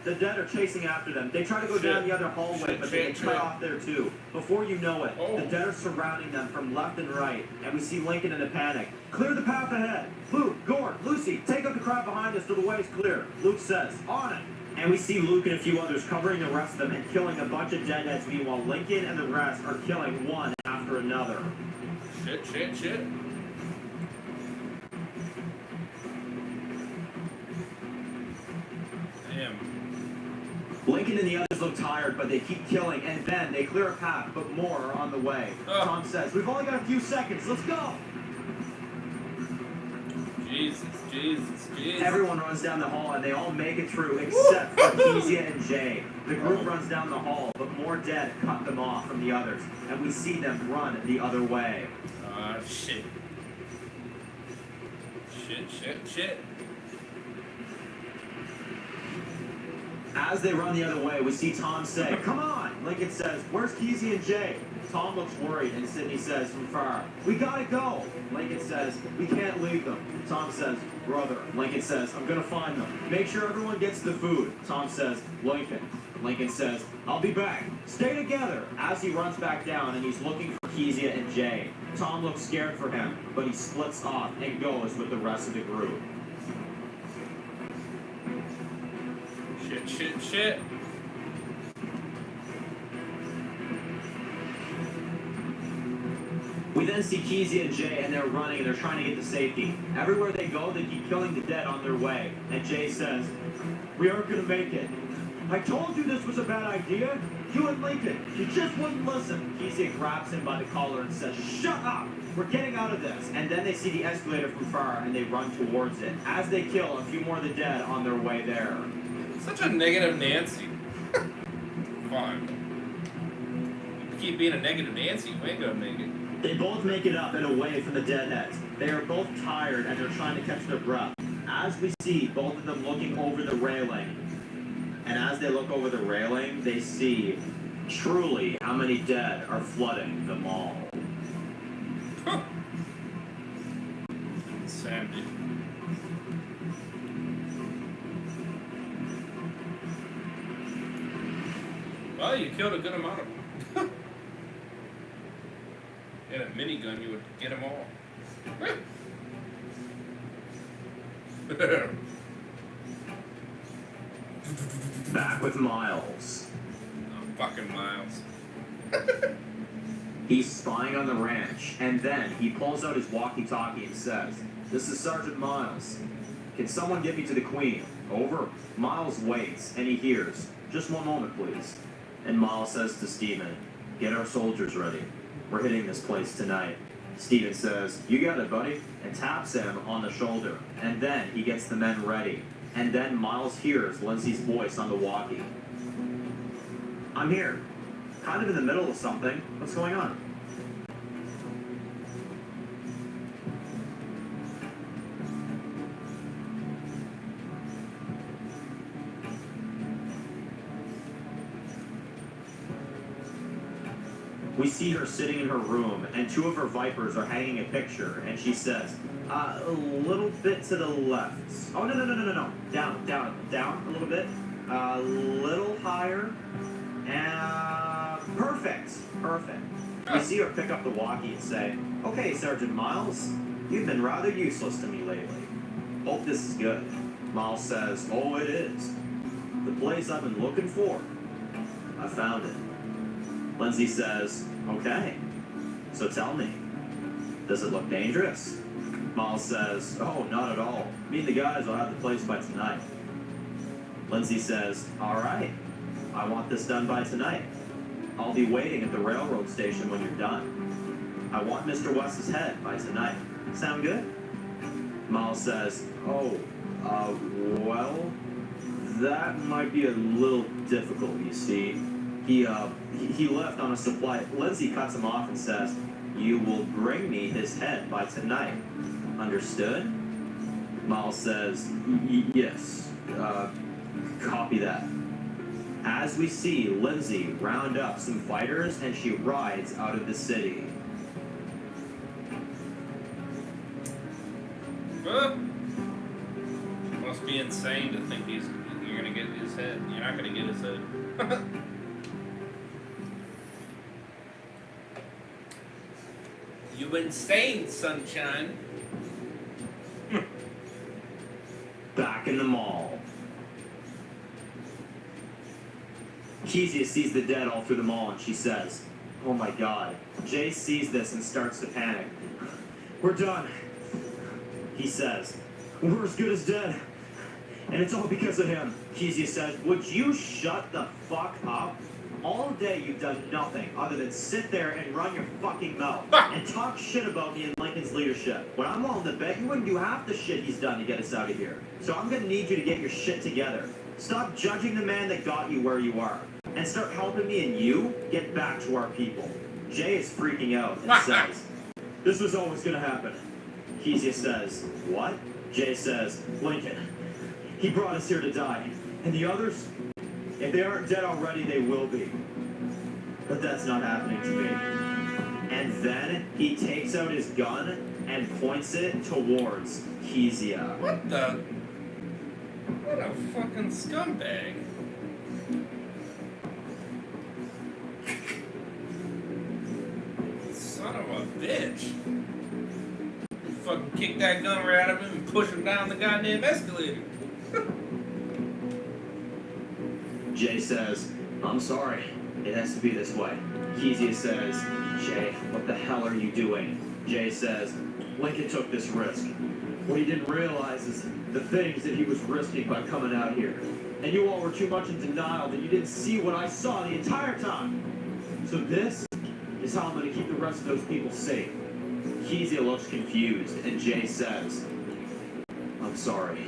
The dead are chasing after them. They try to go down the other hallway, but they get cut off there too. Before you know it, the dead are surrounding them from left and right, and we see Lincoln in a panic. "Clear the path ahead. Luke, Gord, Lucy, take up the crowd behind us so the way is clear." Luke says, "On it." And we see Luke and a few others covering the rest of them and killing a bunch of deadheads. Meanwhile, Lincoln and the rest are killing one after another. Shit. Damn. Lincoln and the others look tired, but they keep killing, and then they clear a path, but more are on the way. Tom says, "We've only got a few seconds, let's go!" Jesus. Everyone runs down the hall, and they all make it through, except for Kezia and Jay. The group runs down the hall, but more dead cut them off from the others, and we see them run the other way. Shit. Shit. As they run the other way, we see Tom say, "Come on!" Lincoln says, "Where's Kezia and Jay?" Tom looks worried, and Sidney says from far, "We gotta go!" Lincoln says, "We can't leave them." Tom says, "Brother." Lincoln says, "I'm gonna find them. Make sure everyone gets the food." Tom says, "Lincoln." Lincoln says, "I'll be back. Stay together." As he runs back down and he's looking for Kezia and Jay, Tom looks scared for him, but he splits off and goes with the rest of the group. Shit. We then see Kezia and Jay, and they're running, and they're trying to get to safety. Everywhere they go, they keep killing the dead on their way. And Jay says, "We aren't going to make it. I told you this was a bad idea. You and Lincoln, you just wouldn't listen." Kezia grabs him by the collar and says, "Shut up! We're getting out of this." And then they see the escalator from far, and they run towards it. As they kill a few more of the dead on their way there. Such a negative Nancy. Fine. Keep being a negative Nancy, you ain't gonna make it. They both make it up and away from the deadheads. They are both tired and they're trying to catch their breath. As we see both of them looking over the railing. And as they look over the railing, they see truly how many dead are flooding the mall. Insanity. Well, you killed a good amount of them. You had a minigun, you would get them all. Back with Miles. Oh, fucking Miles. He's spying on the ranch, and then he pulls out his walkie-talkie and says, "This is Sergeant Miles. Can someone get me to the Queen? Over." Miles waits, and he hears, "Just one moment, please." And Miles says to Steven, "Get our soldiers ready. We're hitting this place tonight." Steven says, "You got it, buddy," and taps him on the shoulder. And then he gets the men ready. And then Miles hears Lindsay's voice on the walkie. "I'm here. Kind of in the middle of something. What's going on?" We see her sitting in her room, and two of her Vipers are hanging a picture, and she says, "A little bit to the left. Oh, no. Down a little bit. A little higher. And perfect. We see her pick up the walkie and say, "Okay, Sergeant Miles, you've been rather useless to me lately. Hope this is good." Miles says, "Oh, it is. The place I've been looking for. I found it." Lindsay says, "Okay, so tell me, does it look dangerous?" Miles says, "Oh, not at all. Me and the guys will have the place by tonight." Lindsay says, "All right, I want this done by tonight. I'll be waiting at the railroad station when you're done. I want Mr. West's head by tonight. Sound good?" Miles says, "Oh, well, that might be a little difficult, you see. He left on a supply." Lindsay cuts him off and says, "You will bring me his head by tonight. Understood?" Miles says, "Yes. Copy that." As we see Lindsay round up some fighters and she rides out of the city. Must be insane to think you're gonna get his head. You're not gonna get his head. You insane, sunshine. Back in the mall. Kezia sees the dead all through the mall and she says, "Oh my god." Jay sees this and starts to panic. "We're done," he says. "We're as good as dead. And it's all because of him." Kezia says, "Would you shut the fuck up? All day you've done nothing other than sit there and run your fucking mouth and talk shit about me and Lincoln's leadership. When I'm willing to bet you wouldn't do half the shit he's done to get us out of here. So I'm gonna need you to get your shit together. Stop judging the man that got you where you are. And start helping me and you get back to our people." Jay is freaking out and says, "This was always gonna happen." Kezia says, "What?" Jay says, "Lincoln. He brought us here to die. And the others? If they aren't dead already, they will be. But that's not happening to me." And then he takes out his gun and points it towards Kezia. What the? What a fucking scumbag. Son of a bitch. Fucking kick that gun right out of him and push him down the goddamn escalator. Jay says, "I'm sorry. It has to be this way." Kezia says, "Jay, what the hell are you doing?" Jay says, "Lincoln took this risk. What he didn't realize is the things that he was risking by coming out here. And you all were too much in denial that you didn't see what I saw the entire time. So this is how I'm going to keep the rest of those people safe." Kezia looks confused, and Jay says, "I'm sorry."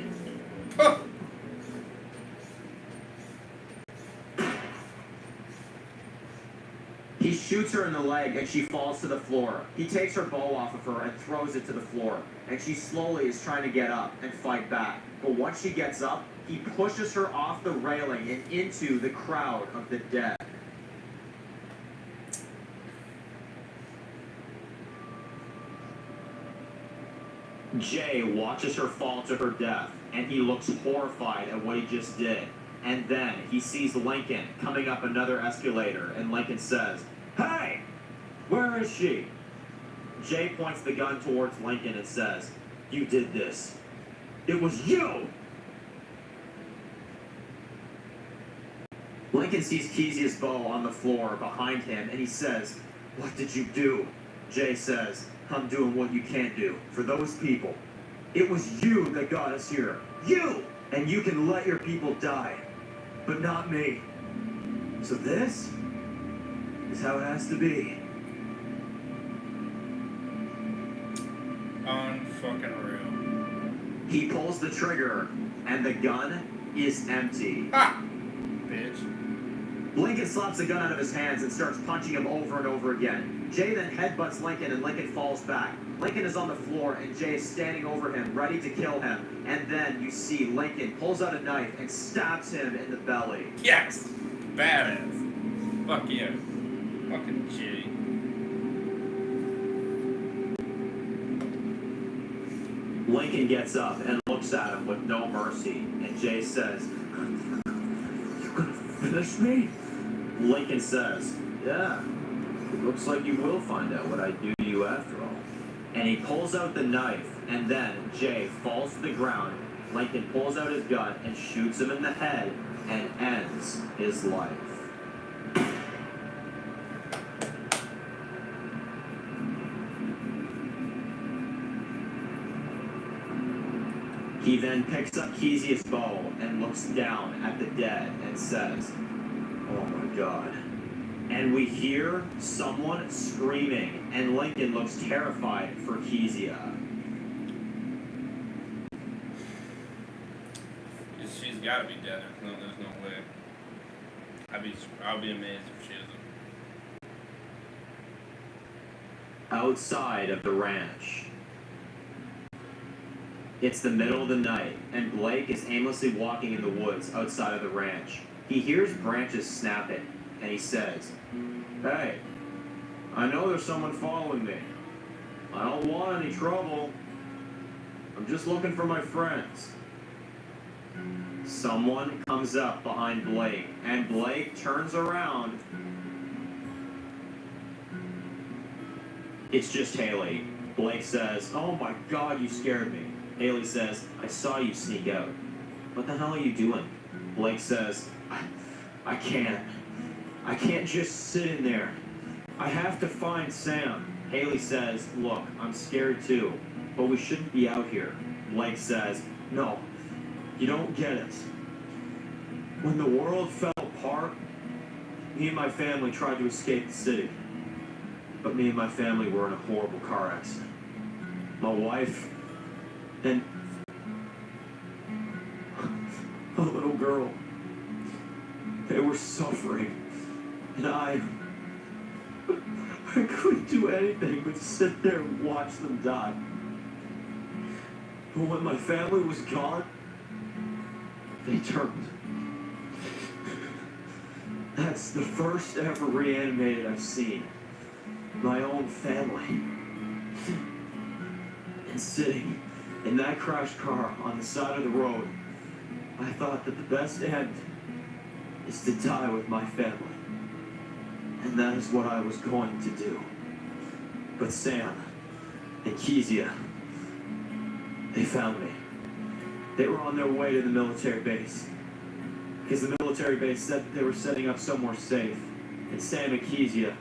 He shoots her in the leg and she falls to the floor. He takes her bow off of her and throws it to the floor. And she slowly is trying to get up and fight back. But once she gets up, he pushes her off the railing and into the crowd of the dead. Jay watches her fall to her death, and he looks horrified at what he just did. And then he sees Lincoln coming up another escalator, and Lincoln says, "Hey! Where is she?" Jay points the gun towards Lincoln and says, "You did this. It was you!" Lincoln sees Kezia's bow on the floor behind him, and he says, "What did you do?" Jay says, "I'm doing what you can't do for those people. It was you that got us here. You! And you can let your people die. But not me. So this is how it has to be." Unfucking real. He pulls the trigger, and the gun is empty. Ha! Bitch. Lincoln slaps the gun out of his hands and starts punching him over and over again. Jay then headbutts Lincoln, and Lincoln falls back. Lincoln is on the floor, and Jay is standing over him, ready to kill him. And then you see Lincoln pulls out a knife and stabs him in the belly. Yes! Badass. Fuck yeah. Fucking Jay. Lincoln gets up and looks at him with no mercy, and Jay says, "You gonna finish me?" Lincoln says, "Yeah, it looks like you will find out what I do to you after all." And he pulls out the knife, and then Jay falls to the ground. Lincoln pulls out his gun and shoots him in the head and ends his life. He then picks up Kezia's bow and looks down at the dead and says, "Oh my God." And we hear someone screaming, and Lincoln looks terrified for Kezia. She's gotta be dead. There's no way. I'll be amazed if she isn't. Outside of the ranch. It's the middle of the night, and Blake is aimlessly walking in the woods outside of the ranch. He hears branches snapping, and he says, "Hey, I know there's someone following me. I don't want any trouble. I'm just looking for my friends." Someone comes up behind Blake, and Blake turns around. It's just Haley. Blake says, "Oh my God, you scared me." Haley says, "I saw you sneak out. What the hell are you doing?" Blake says, I can't just sit in there. I have to find Sam." Haley says, "Look, I'm scared too, but we shouldn't be out here." Blake says, "No, you don't get it. When the world fell apart, me and my family tried to escape the city. But me and my family were in a horrible car accident. My wife and a little girl, they were suffering. And I couldn't do anything but sit there and watch them die. But when my family was gone, they turned. That's the first ever reanimated I've seen. My own family." And sitting in that crashed car on the side of the road, I thought that the best end is to die with my family. And that is what I was going to do. But Sam and Kezia, they found me. They were on their way to the military base, because the military base said that they were setting up somewhere safe. And Sam and Kezia,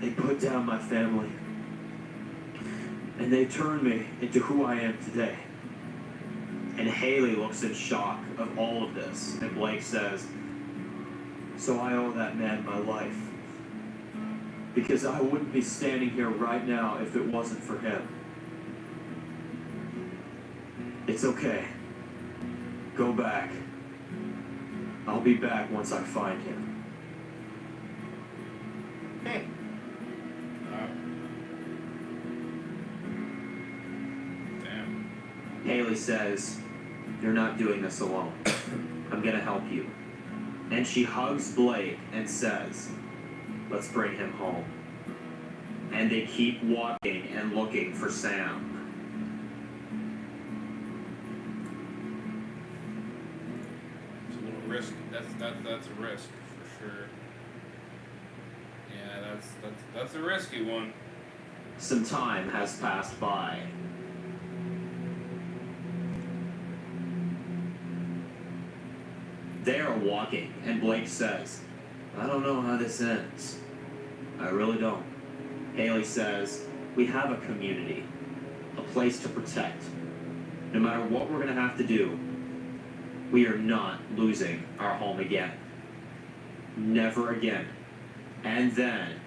they put down my family. And they turned me into who I am today. And Haley looks in shock of all of this. And Blake says, "So I owe that man my life. Because I wouldn't be standing here right now if it wasn't for him. It's okay. Go back. I'll be back once I find him." Haley says, "You're not doing this alone. I'm gonna help you." And she hugs Blake and says, "Let's bring him home." And they keep walking and looking for Sam. It's a little risky. That's a risk for sure. Yeah, that's a risky one. Some time has passed by. They are walking, and Blake says, "I don't know how this ends. I really don't." Haley says, "We have a community, a place to protect. No matter what we're going to have to do, we are not losing our home again. Never again." And then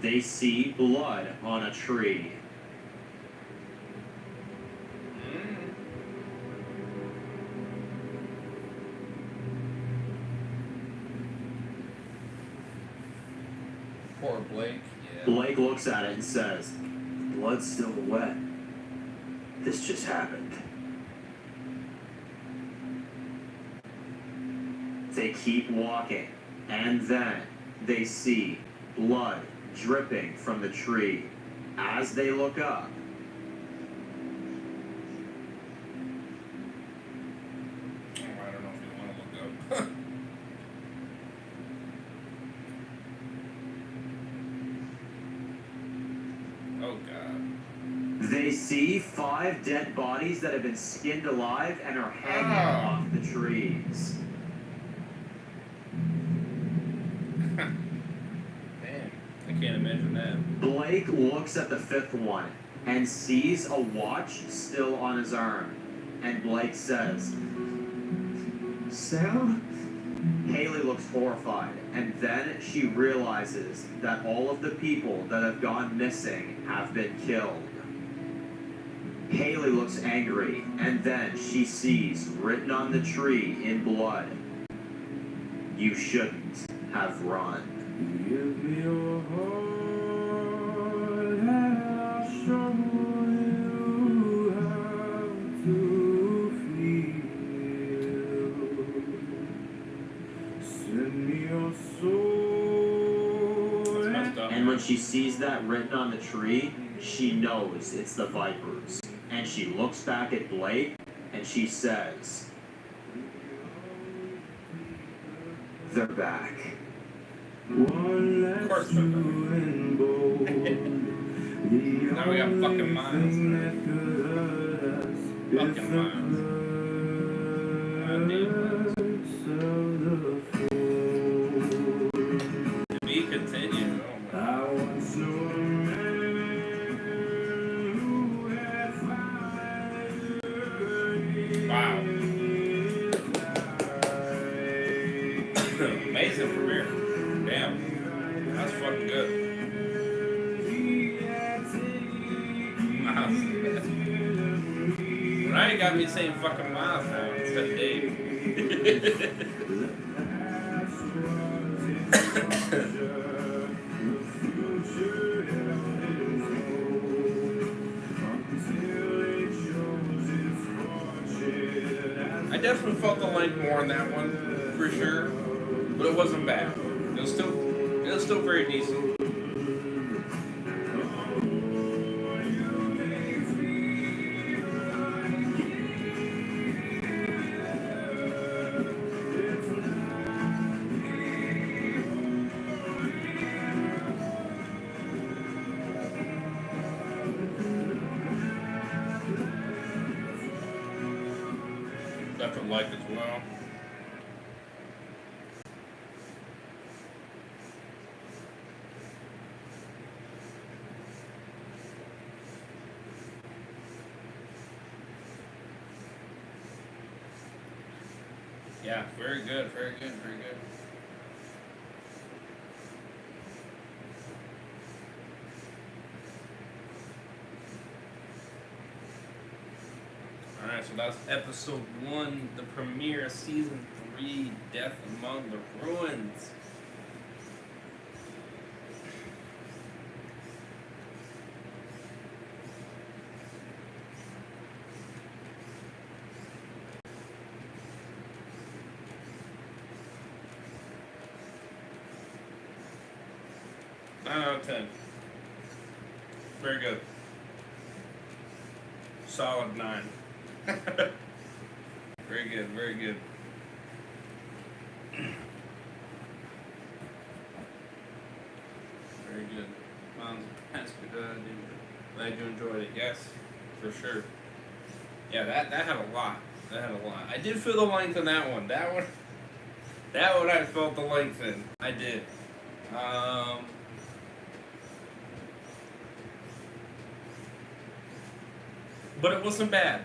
they see blood on a tree. Poor Blake. Yeah. Blake looks at it and says, "Blood's still wet. This just happened." They keep walking, and then they see blood dripping from the tree. As they look up, I don't know if you want to look up. Oh God. they see 5 dead bodies that have been skinned alive and are hanging off the trees. Man, I can't imagine that. Blake looks at the 5th one and sees a watch still on his arm. And Blake says, "Sam?" Haley looks horrified, and then she realizes that all of the people that have gone missing have been killed. Haley looks angry, and then she sees written on the tree in blood, "You shouldn't have run." Give me your heart and I'll show you how to feel. she sees that written on the tree, she knows it's the Vipers. And she looks back at Blake, and she says, "They're back." Of course they're back. Now we got fucking Miles. Fucking Miles. To be continued. Oh my. Wow. Amazing premiere. Damn. That's fucking good. Miles. Ryan got me saying fucking Miles now instead of Dave. I definitely felt the length more in that one, for sure, but it wasn't bad. It was still very decent. Definitely liked it as well. Yeah, very good, very good, very good. Alright, so that's episode 1, the premiere of season 3, Death Among the Ruins. Nine out of 10. Very good. Solid 9. Very good, very good. Very good. That's good. Glad you enjoyed it. Yes, for sure. Yeah, that had a lot. That had a lot. I did feel the length in that one. That one I felt the length in. I did. But it wasn't bad.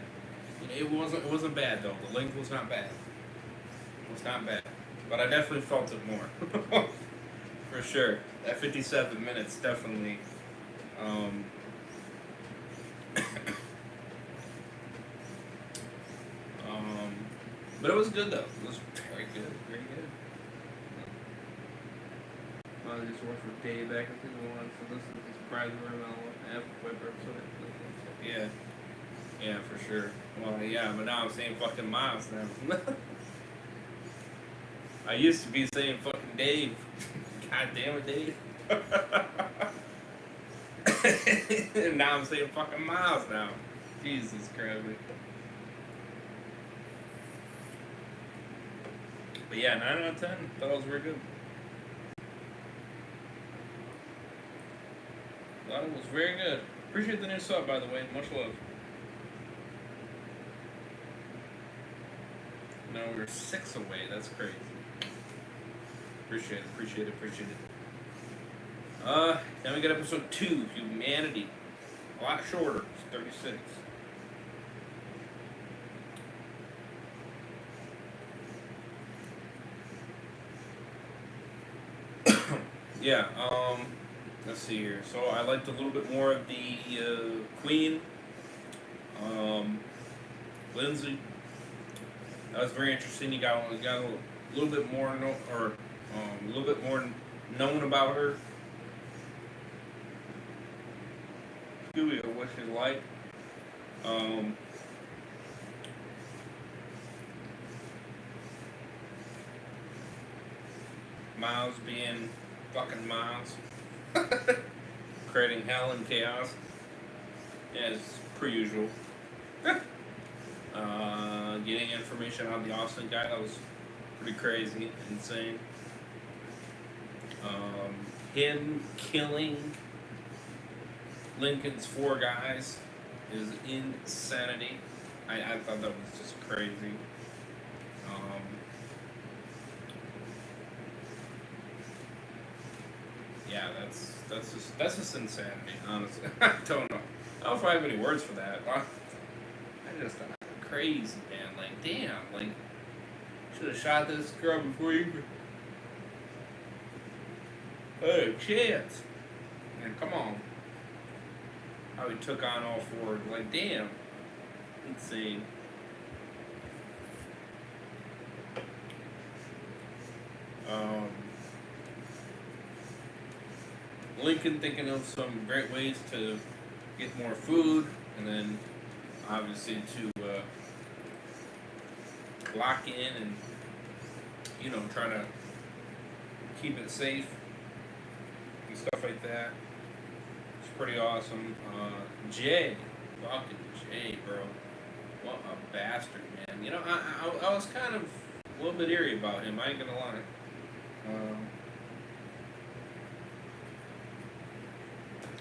It wasn't bad though. The length was not bad. It was not bad. But I definitely felt it more. For sure. That 57 minutes definitely but it was good though. It was very good, very good. I just worked for Dave back in season 1, so this is a surprise episode. Yeah. Yeah, for sure. Well, yeah, but now I'm saying fucking Miles now. I used to be saying fucking Dave. God damn it, Dave. And now I'm saying fucking Miles now. Jesus Christ. But yeah, 9 out of 10. Thought it was very good. Thought it was very good. Appreciate the new sub, by the way. Much love. No, we're 6 away. That's crazy. Appreciate it. Then we got episode 2, Humanity. A lot shorter. It's 36. Yeah, let's see here. So I liked a little bit more of the Queen, Lindsay. That was very interesting. You got a little bit more a little bit more known about her. Scooby, what she's like. Miles being fucking Miles. creating hell and chaos, as per usual. Getting information on the Austin guy, that was pretty crazy, insane. Him killing Lincoln's 4 guys is insanity. I thought that was just crazy. Yeah, that's just insanity, honestly. I don't know. I don't know if I have any words for that. I just thought crazy, man. Like, damn, like, should have shot this girl before you had a chance. Man, come on. How he took on all 4. Like, damn. Insane. Lincoln thinking of some great ways to get more food, and then obviously to lock in and, you know, try to keep it safe and stuff like that. It's pretty awesome. Jay, fucking Jay, bro, what a bastard, man. You know, I was kind of a little bit eerie about him. I ain't gonna lie.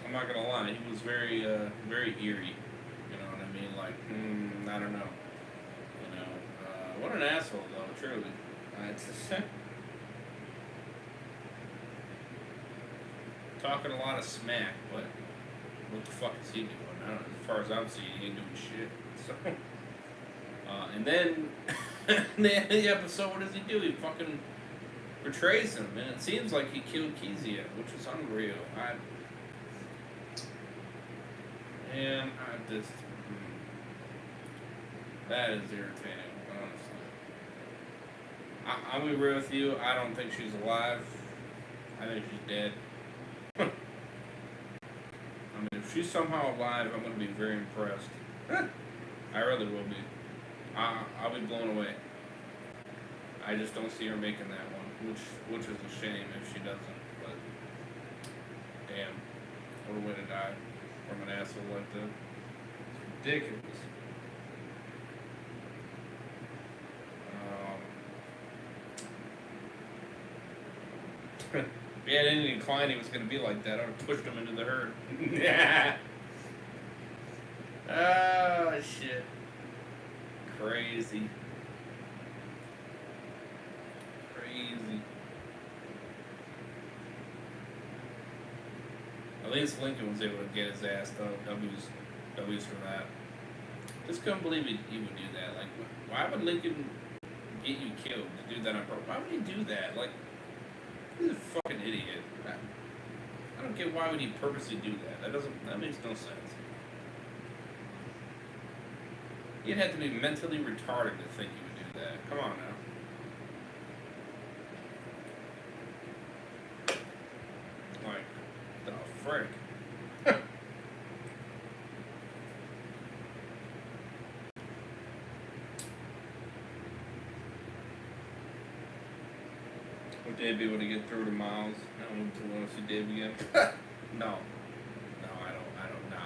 I'm not gonna lie, he was very eerie. You know what I mean? Like, I don't know. You know, what an asshole though, truly. Talking a lot of smack. What the fuck is he doing? I don't know. As far as I'm seeing, he ain't doing shit. So, and then in the end of the episode, what does he do? He fucking betrays him, and it seems like he killed Kezia, which is unreal. That is irritating, honestly. I'll be real with you, I don't think she's alive. I think she's dead. I mean, if she's somehow alive, I'm going to be very impressed. I really will be. I'll be blown away. I just don't see her making that one, which is a shame if she doesn't, but damn, what a way to die from an asshole like that. It's ridiculous. If he had any incline he was going to be like that, I would have pushed him into the herd. Oh, shit. Crazy. At least Lincoln was able to get his ass though. W's for that. Just couldn't believe he would do that. Like, why would Lincoln get you killed to do that on purpose? Why would he do that? Like, he's a fucking idiot. I don't get why would he purposely do that. That makes no sense. You'd have to be mentally retarded to think he would do that. Come on now. Like, the frick. Would Dave be able to get through to Miles? I want to see Dave again. No, I don't. No.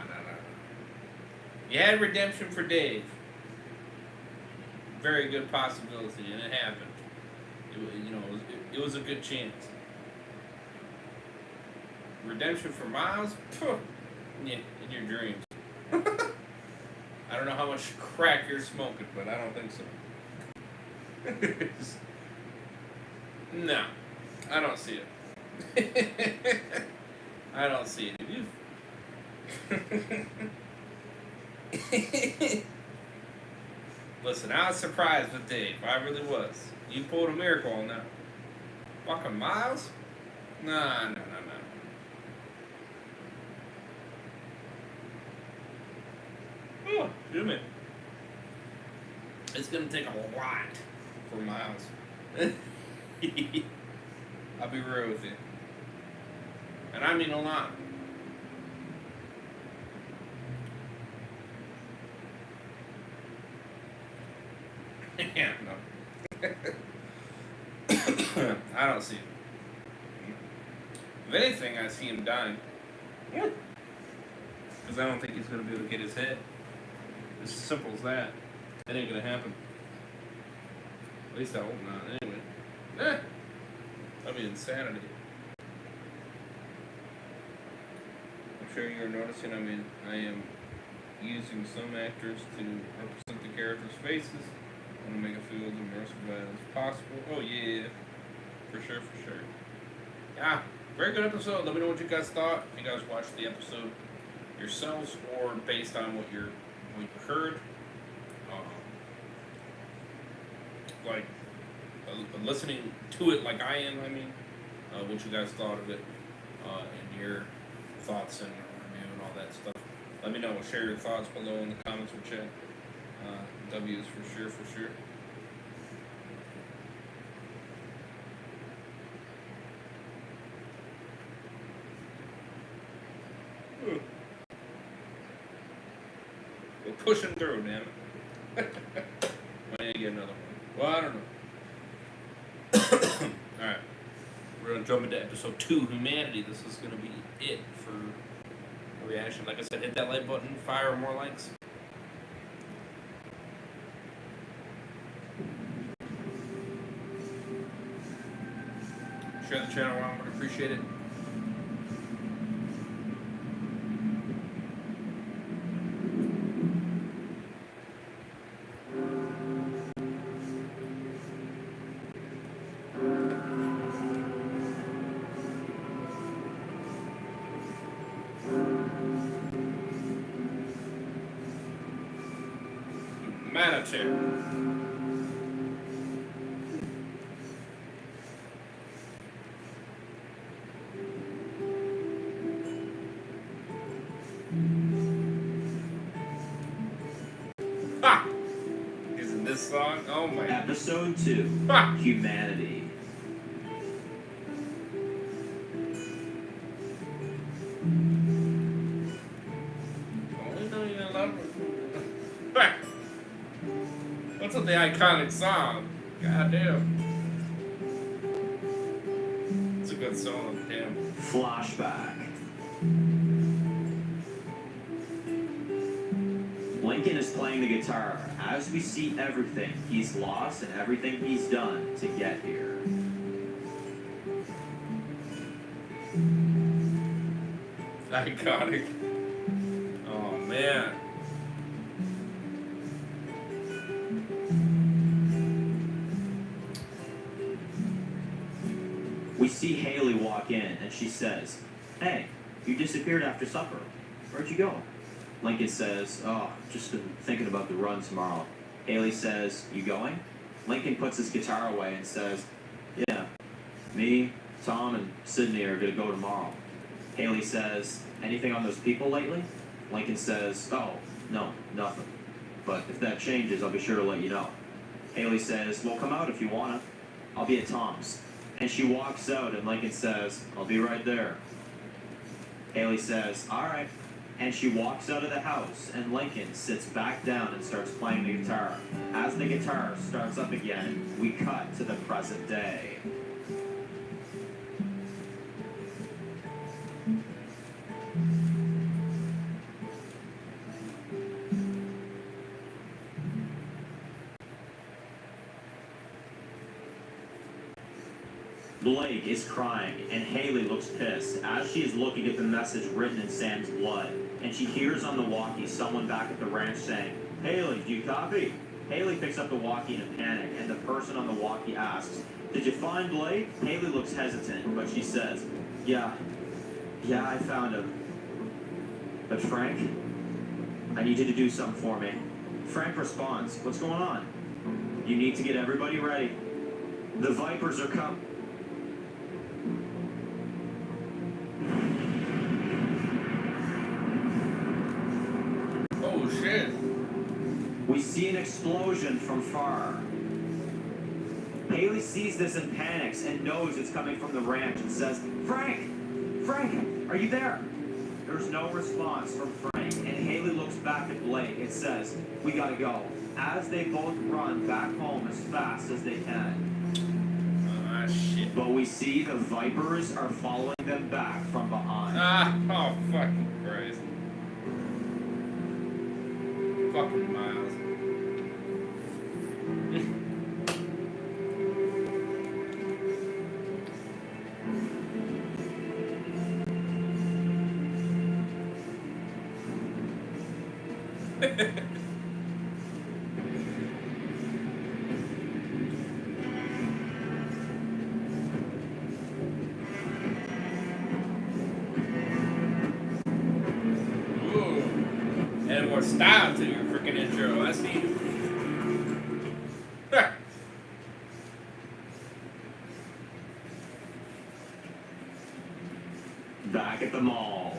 You had redemption for Dave. Very good possibility, and it happened. It was a good chance. Redemption for Miles? Phew. Yeah, in your dreams. I don't know how much crack you're smoking, but I don't think so. No, I don't see it. I don't see it. Listen, I was surprised with Dave. I really was. You pulled a miracle on that. Fucking Miles? Nah. Oh, excuse me. It's gonna take a lot for Miles. I'll be real with you. And I mean a lot. Yeah, no. I don't see it. If anything, I see him dying. Because I don't think he's going to be able to get his head. It's as simple as that. That ain't going to happen. At least I hope not. Anyway. That'd be insanity. I'm sure you're noticing, I mean, I am using some actors to represent the characters' faces. I want to make it feel as immersive as possible. Oh, yeah. For sure, for sure. Yeah, very good episode. Let me know what you guys thought. If you guys watched the episode yourselves or based on what you heard. Like, listening to it like I am, I mean, what you guys thought of it, and your thoughts and review and all that stuff. Let me know. Share your thoughts below in the comments or chat. W's for sure, for sure. We're pushing through, damn it. Might need to get another one. Well, I don't know. Alright. We're going to jump into episode 2, Humanity. This is going to be it for a reaction. Like I said, hit that like button, fire more likes. Share the channel around, would appreciate it. Manitou. Ha! Isn't this song? Oh my. Episode 2. Ha! Humanity. Only know you love her. What's with the iconic song? God damn. It's a good song, damn. Flashback. Lincoln is playing the guitar as we see everything he's lost and everything he's done to get here. Iconic. Oh man. We see Haley walk in and she says, "Hey, you disappeared after supper. Where'd you go?" Lincoln says, "Oh, just been thinking about the run tomorrow." Haley says, "You going?" Lincoln puts his guitar away and says, "Yeah, me, Tom, and Sydney are gonna go tomorrow." Haley says, "Anything on those people lately?" Lincoln says, "Oh, no, nothing. But if that changes, I'll be sure to let you know." Haley says, "Well, come out if you wanna. I'll be at Tom's." And she walks out and Lincoln says, "I'll be right there." Haley says, "All right." And she walks out of the house and Lincoln sits back down and starts playing the guitar. As the guitar starts up again, we cut to the present day. Blake is crying, and Haley looks pissed as she is looking at the message written in Sam's blood. And she hears on the walkie someone back at the ranch saying, "Haley, do you copy?" Haley picks up the walkie in a panic, and the person on the walkie asks, "Did you find Blake?" Haley looks hesitant, but she says, Yeah, I found him. But Frank, I need you to do something for me." Frank responds, "What's going on?" "You need to get everybody ready. The Vipers are coming." Oh shit. We see an explosion from far. Haley sees this and panics and knows it's coming from the ranch and says, Frank, are you there?" There's no response from Frank, and Haley looks back at Blake and says, "We gotta go," as they both run back home as fast as they can. Alright. Ah, shit. But we see the Vipers are following them back from behind. Ah, oh, fucking Christ. Fucking Miles. Ooh. And more style to your freaking intro. I see. Back at the mall.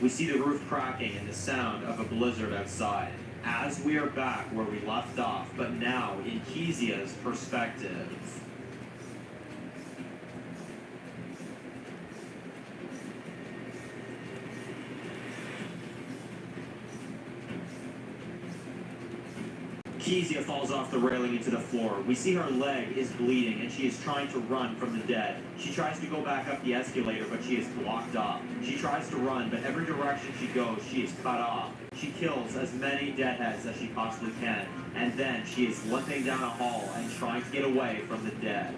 We see the roof cracking and the sound of a blizzard outside. As we are back where we left off, but now in Kezia's perspective. Kezia falls off the railing into the floor. We see her leg is bleeding and she is trying to run from the dead. She tries to go back up the escalator, but she is blocked off. She tries to run, but every direction she goes, she is cut off. She kills as many deadheads as she possibly can, and then she is limping down a hall and trying to get away from the dead.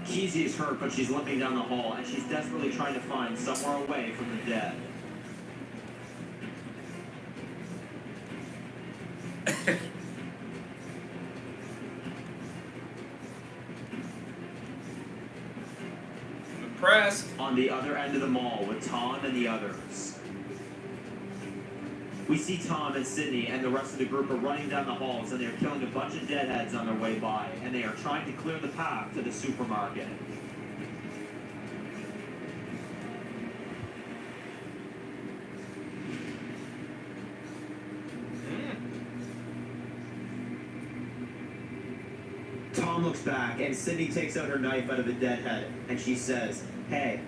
Kezia is hurt, but she's limping down the hall, and she's desperately trying to find somewhere away from the dead. I'm impressed. On the other end of the mall with Tom and the others. We see Tom and Sydney and the rest of the group are running down the halls and they are killing a bunch of deadheads on their way by, and they are trying to clear the path to the supermarket. Tom looks back and Sydney takes out her knife out of the deadhead and she says, "Hey,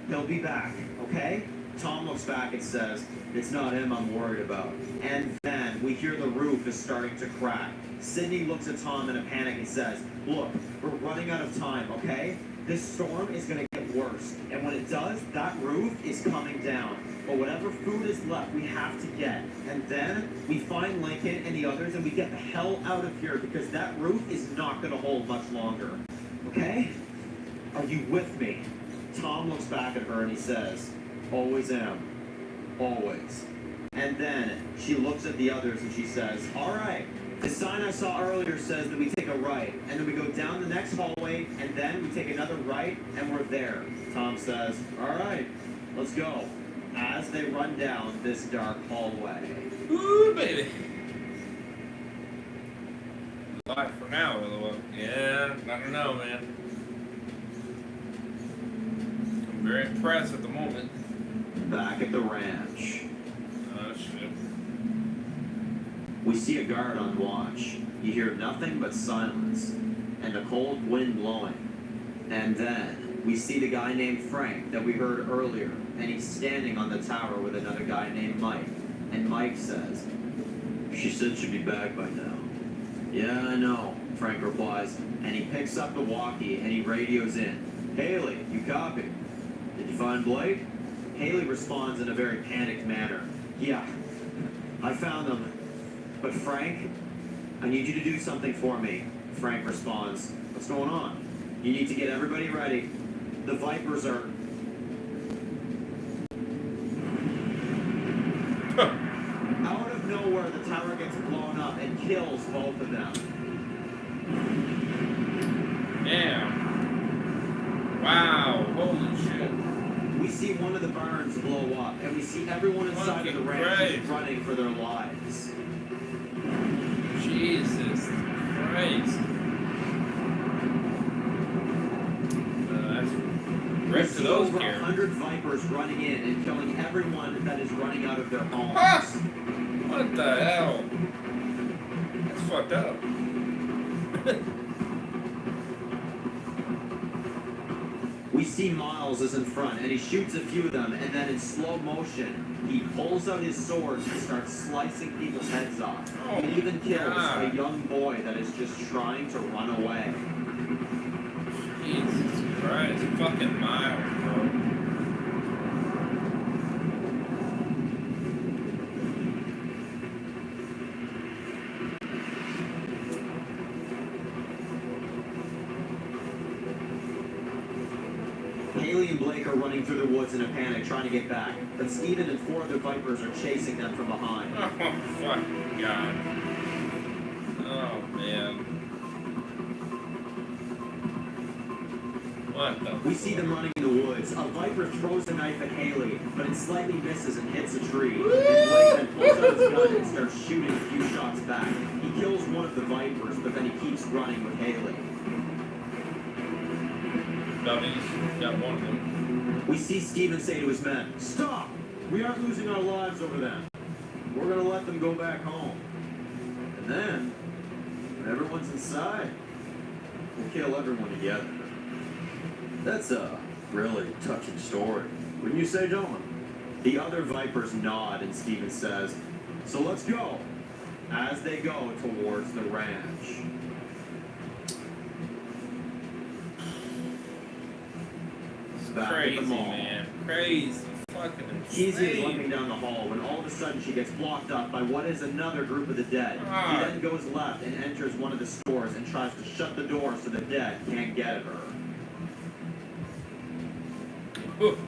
he'll be back, okay?" Tom looks back and says, "It's not him I'm worried about." And then we hear the roof is starting to crack. Sydney looks at Tom in a panic and says, "Look, we're running out of time, okay? This storm is going to get worse. And when it does, that roof is coming down. But whatever food is left, we have to get. And then we find Lincoln and the others and we get the hell out of here because that roof is not going to hold much longer. Okay? Are you with me?" Tom looks back at her and he says, "Always am. Always." And then she looks at the others and she says, "All right, the sign I saw earlier says that we take a right, and then we go down the next hallway, and then we take another right, and we're there." Tom says, "All right, let's go." As they run down this dark hallway. Ooh, baby. Live for now, by the way. Yeah, I don't know, man. I'm very impressed at the moment. Back at the ranch. Oh, shit. We see a guard on watch. You hear nothing but silence and a cold wind blowing. And then we see the guy named Frank that we heard earlier, and he's standing on the tower with another guy named Mike. And Mike says, "She said she'd be back by now." "Yeah, I know," Frank replies, and he picks up the walkie and he radios in. "Haley, you copy? Did you find Blake?" Haley responds in a very panicked manner. "Yeah, I found them. But Frank, I need you to do something for me." Frank responds, "What's going on?" "You need to get everybody ready. The Vipers are..." Out of nowhere, the tower gets blown up and kills both of them. Damn. Wow. Holy shit. We see one of the barns blow up, and we see everyone inside of the ranch running for their lives. Jesus Christ. That's rip to those over characters. 100 Vipers running in and killing everyone that is running out of their homes. Ah! What the hell? That's fucked up. We see Miles is in front, and he shoots a few of them, and then in slow motion, he pulls out his sword and starts slicing people's heads off. Oh, He even kills God. a young boy that is just trying to run away. Jesus Christ, fucking Miles, bro. Haley and Blake are running through the woods in a panic, trying to get back, but Steven and 4 other Vipers are chasing them from behind. Oh, fucking God. Oh, man. What the We see them running in the woods. A Viper throws a knife at Haley, but it slightly misses and hits a tree. And Blake then pulls out his gun and starts shooting a few shots back. He kills one of the Vipers, but then he keeps running with Haley. W's got one of them. We see Steven say to his men, "Stop! We aren't losing our lives over them. We're gonna let them go back home. And then, when everyone's inside, we'll kill everyone together." That's a really touching story. Wouldn't you say, gentlemen? The other Vipers nod and Steven says, "So let's go," as they go towards the ranch. Back Crazy, at the mall. man. Crazy. Fucking Kezia is insane. limping down the hall when all of a sudden she gets blocked up by what is another group of the dead. Ah. He then goes left and enters one of the stores and tries to shut the door so the dead can't get at her. Whew.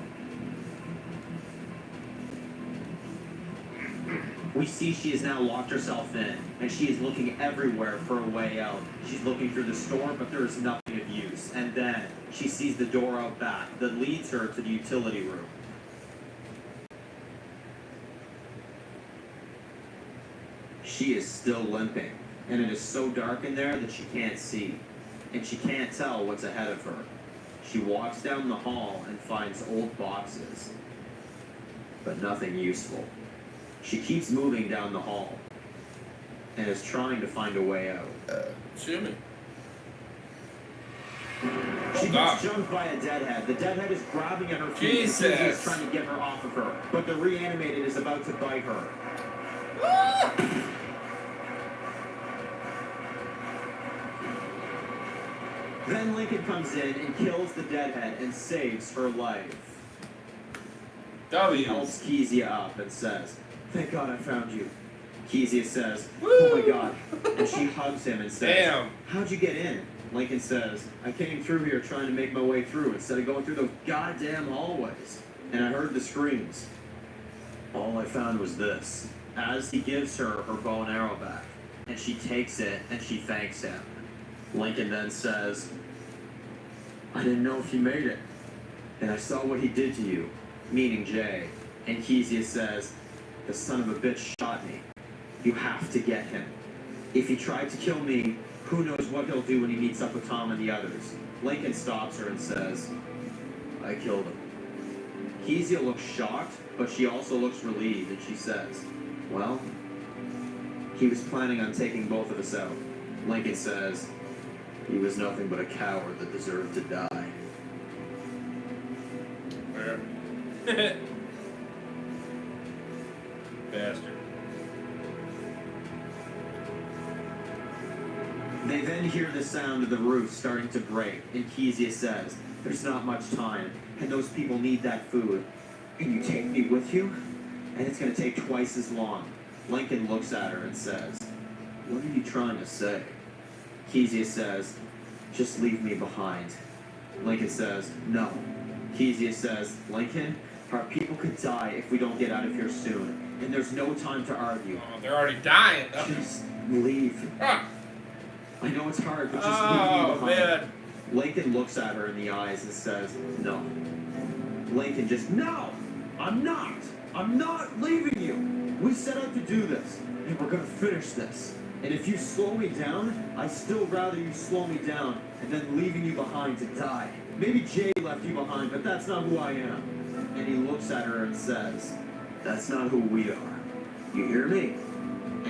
We see she has now locked herself in, and she is looking everywhere for a way out. She's looking through the store, but there is nothing of use. And then she sees the door out back that leads her to the utility room. She is still limping, and it is so dark in there that she can't see, and she can't tell what's ahead of her. She walks down the hall and finds old boxes, but nothing useful. She keeps moving down the hall and is trying to find a way out. Jimmy. She Oh, gets God. jumped by a deadhead. The deadhead is grabbing at her feet Jesus. and Kezia is trying to get her off of her, but the reanimated is about to bite her. Then Lincoln comes in and kills the deadhead and saves her life. He W. helps Kezia up and says, "Thank God I found you." Kezia says, "Oh my God." And she hugs him and says, Damn. "How'd you get in?" Lincoln says, "I came through here trying to make my way through instead of going through those goddamn hallways. And I heard the screams. All I found was this." As he gives her her bow and arrow back, and she takes it and she thanks him. Lincoln then says, "I didn't know if you made it. And I saw what he did to you," meaning Jay. And Kezia says, "The son of a bitch shot me. You have to get him. If he tried to kill me, who knows what he'll do when he meets up with Tom and the others." Lincoln stops her and says, "I killed him." Kezia looks shocked, but she also looks relieved, and she says, "Well, he was planning on taking both of us out." Lincoln says, "He was nothing but a coward that deserved to die." Bastard. They then hear the sound of the roof starting to break, and Kezia says, "There's not much time, and those people need that food. Can you take me with you? And it's going to take twice as long." Lincoln looks at her and says, "What are you trying to say?" Kezia says, "Just leave me behind." Lincoln says, "No." Kezia says, "Lincoln, our people could die if we don't get out of here soon, and there's no time to argue. Oh, they're already dying. Just leave. Ah. I know it's hard, but just leave me Oh, behind." man. Lincoln looks at her in the eyes and says, "No." Lincoln just, "No! I'm not! I'm not leaving you! We set out to do this, and we're gonna finish this. And if you slow me down, I'd still rather you slow me down and then leaving you behind to die. Maybe Jay left you behind, but that's not who I am." And he looks at her and says, "That's not who we are. You hear me?"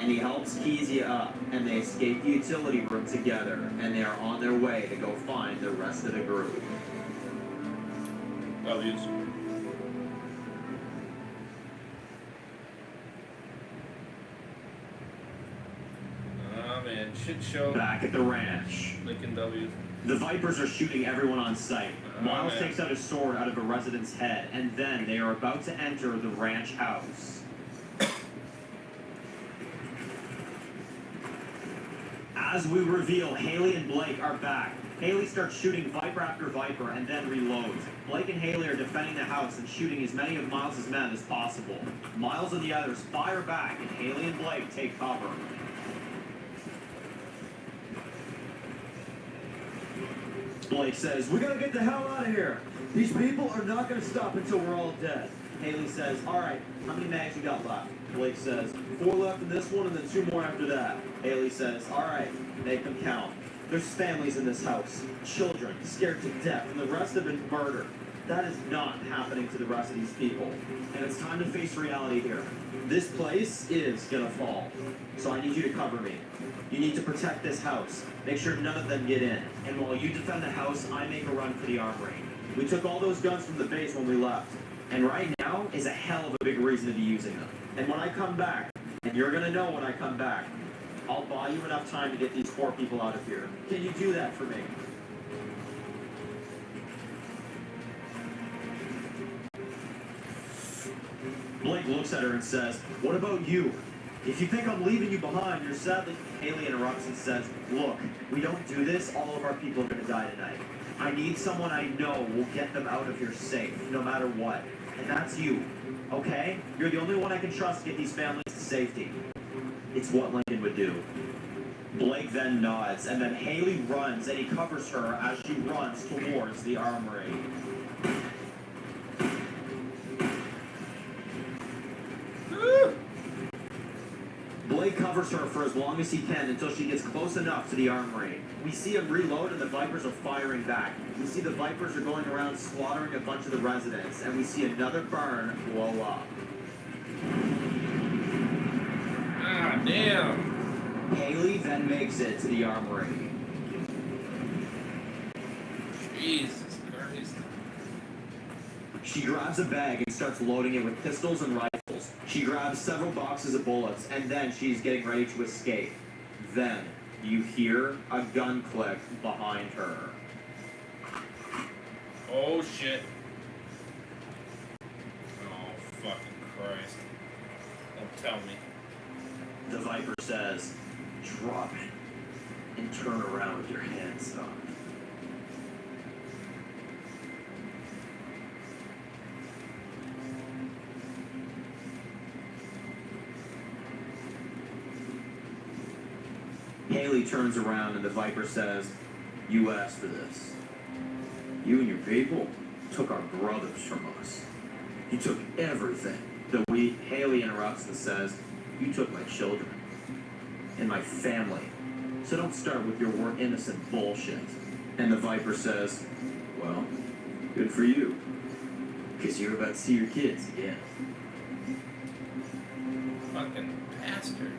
and he helps Kezia up, and they escape the utility room together, and they are on their way to go find the rest of the group. W's. Oh man, shit show. Back at the ranch. Lincoln W's. The Vipers are shooting everyone on sight. Miles man. takes out his sword out of a resident's head, and then they are about to enter the ranch house. As we reveal, Haley and Blake are back. Haley starts shooting Viper after Viper and then reloads. Blake and Haley are defending the house and shooting as many of Miles' men as possible. Miles and the others fire back, and Haley and Blake take cover. Blake says, "We gotta get the hell out of here. These people are not gonna stop until we're all dead." Haley says, "All right, how many mags you got left?" Blake says, 4 left in this one and then 2 more after that." Haley says, "All right, make them count. There's families in this house, children scared to death, and the rest have been murdered. That is not happening to the rest of these people. And it's time to face reality here. This place is gonna fall. So I need you to cover me. You need to protect this house. Make sure none of them get in. And while you defend the house, I make a run for the armory. We took all those guns from the base when we left. And right now is a hell of a big reason to be using them. And when I come back, and you're gonna know when I come back, I'll buy you enough time to get these poor people out of here. Can you do that for me?" Blake looks at her and says, "What about you? If you think I'm leaving you behind, you're sadly..." Haley interrupts and says, "Look, we don't do this, all of our people are going to die tonight. I need someone I know will get them out of here safe, no matter what. And that's you. Okay? You're the only one I can trust to get these families to safety." It's what Lincoln would do. Blake then nods, and then Haley runs, and he covers her as she runs towards the armory. Blake covers her for as long as he can until she gets close enough to the armory. We see him reload, and the Vipers are firing back. We see the Vipers are going around slaughtering a bunch of the residents, and we see another barn blow up. Ah, damn. Haley then makes it to the armory. Jesus Christ. She grabs a bag and starts loading it with pistols and rifles. She grabs several boxes of bullets, and then she's getting ready to escape. Then, you hear a gun click behind her. Oh shit. Oh fucking Christ. Don't tell me. The Viper says, "Drop it and turn around with your hands up." Haley turns around and the Viper says, "You asked for this. You and your people took our brothers from us. You took everything." Haley interrupts and says, "You took my children and my family. So don't start with your more innocent bullshit." And the Viper says, "Well, good for you. Because you're about to see your kids again." Fucking bastard.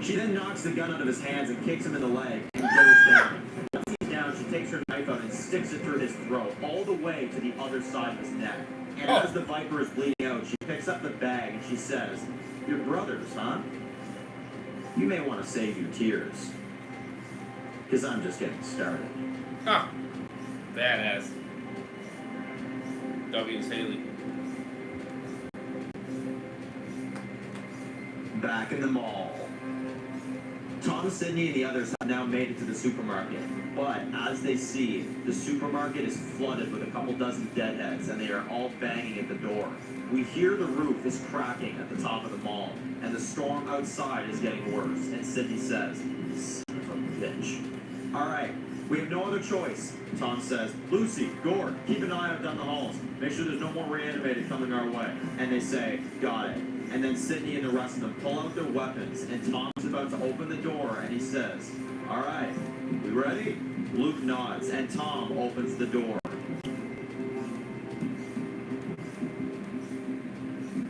She then knocks the gun out of his hands and kicks him in the leg and goes down. Once he's down, she takes her knife out and sticks it through his throat, all the way to the other side of his neck. And as the Viper is bleeding out, she picks up the bag and she says, "Your brothers, huh? You may want to save your tears. Because I'm just getting started." Huh. Badass. W's Haley. Back in the mall. Tom, Sydney, and the others have now made it to the supermarket. But as they see, the supermarket is flooded with a couple dozen deadheads, and they are all banging at the door. We hear the roof is cracking at the top of the mall, and the storm outside is getting worse. And Sydney says, "Son of a bitch." "All right, we have no other choice," Tom says. "Lucy, Gord, keep an eye out down the halls. Make sure there's no more reanimated coming our way." And they say, "Got it." And then Sydney and the rest of them pull out their weapons, and Tom's about to open the door, and he says, "All right, we ready?" Luke nods, and Tom opens the door.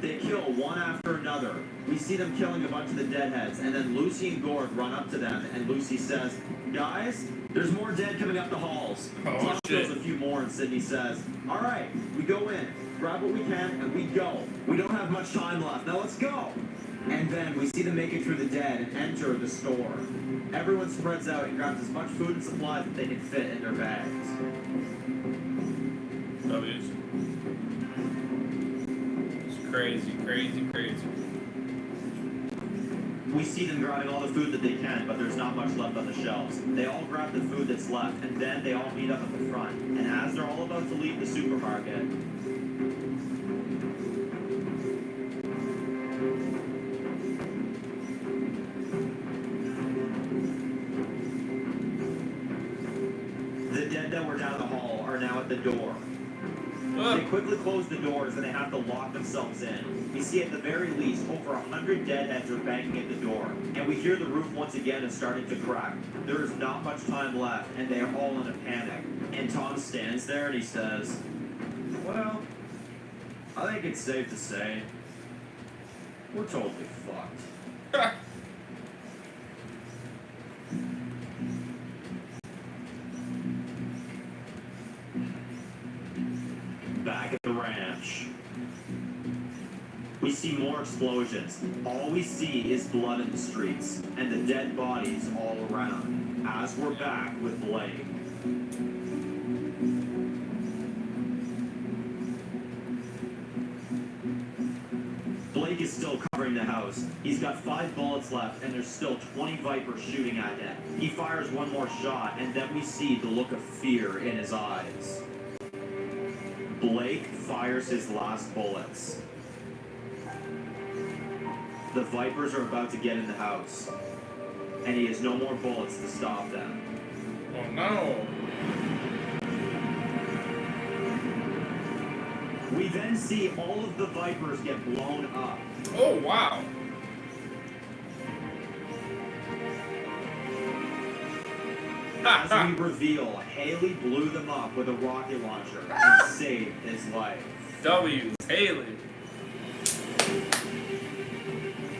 They kill one after another together. We see them killing a bunch of the deadheads, and then Lucy and Gord run up to them, and Lucy says, "Guys, there's more dead coming up the halls." Tom kills a few more, and Sydney says, "All right, we go in, grab what we can, and we go. We don't have much time left. Now let's go." And then we see them make it through the dead and enter the store. Everyone spreads out and grabs as much food and supplies that they can fit in their bags. W's. It's crazy, crazy, crazy. We see them grabbing all the food that they can, but there's not much left on the shelves. They all grab the food that's left, and then they all meet up at the front. And as they're all about to leave the supermarket, the dead that were down the hall are now at the door. They quickly close the doors and they have to lock themselves in. We see at the very least over 100 deadheads are banging at the door. And we hear the roof once again is starting to crack. There is not much time left and they are all in a panic. And Tom stands there and he says, "Well, I think it's safe to say we're totally fucked." Back at the ranch, we see more explosions. All we see is blood in the streets and the dead bodies all around. As we're back with Blake. Blake is still covering the house. He's got 5 bullets left and there's still 20 Vipers shooting at him. He fires one more shot and then we see the look of fear in his eyes. Blake fires his last bullets. The Vipers are about to get in the house, and he has no more bullets to stop them. Oh no! We then see all of the Vipers get blown up. Oh wow! As we reveal, Haley blew them up with a rocket launcher and saved his life. W's, Haley.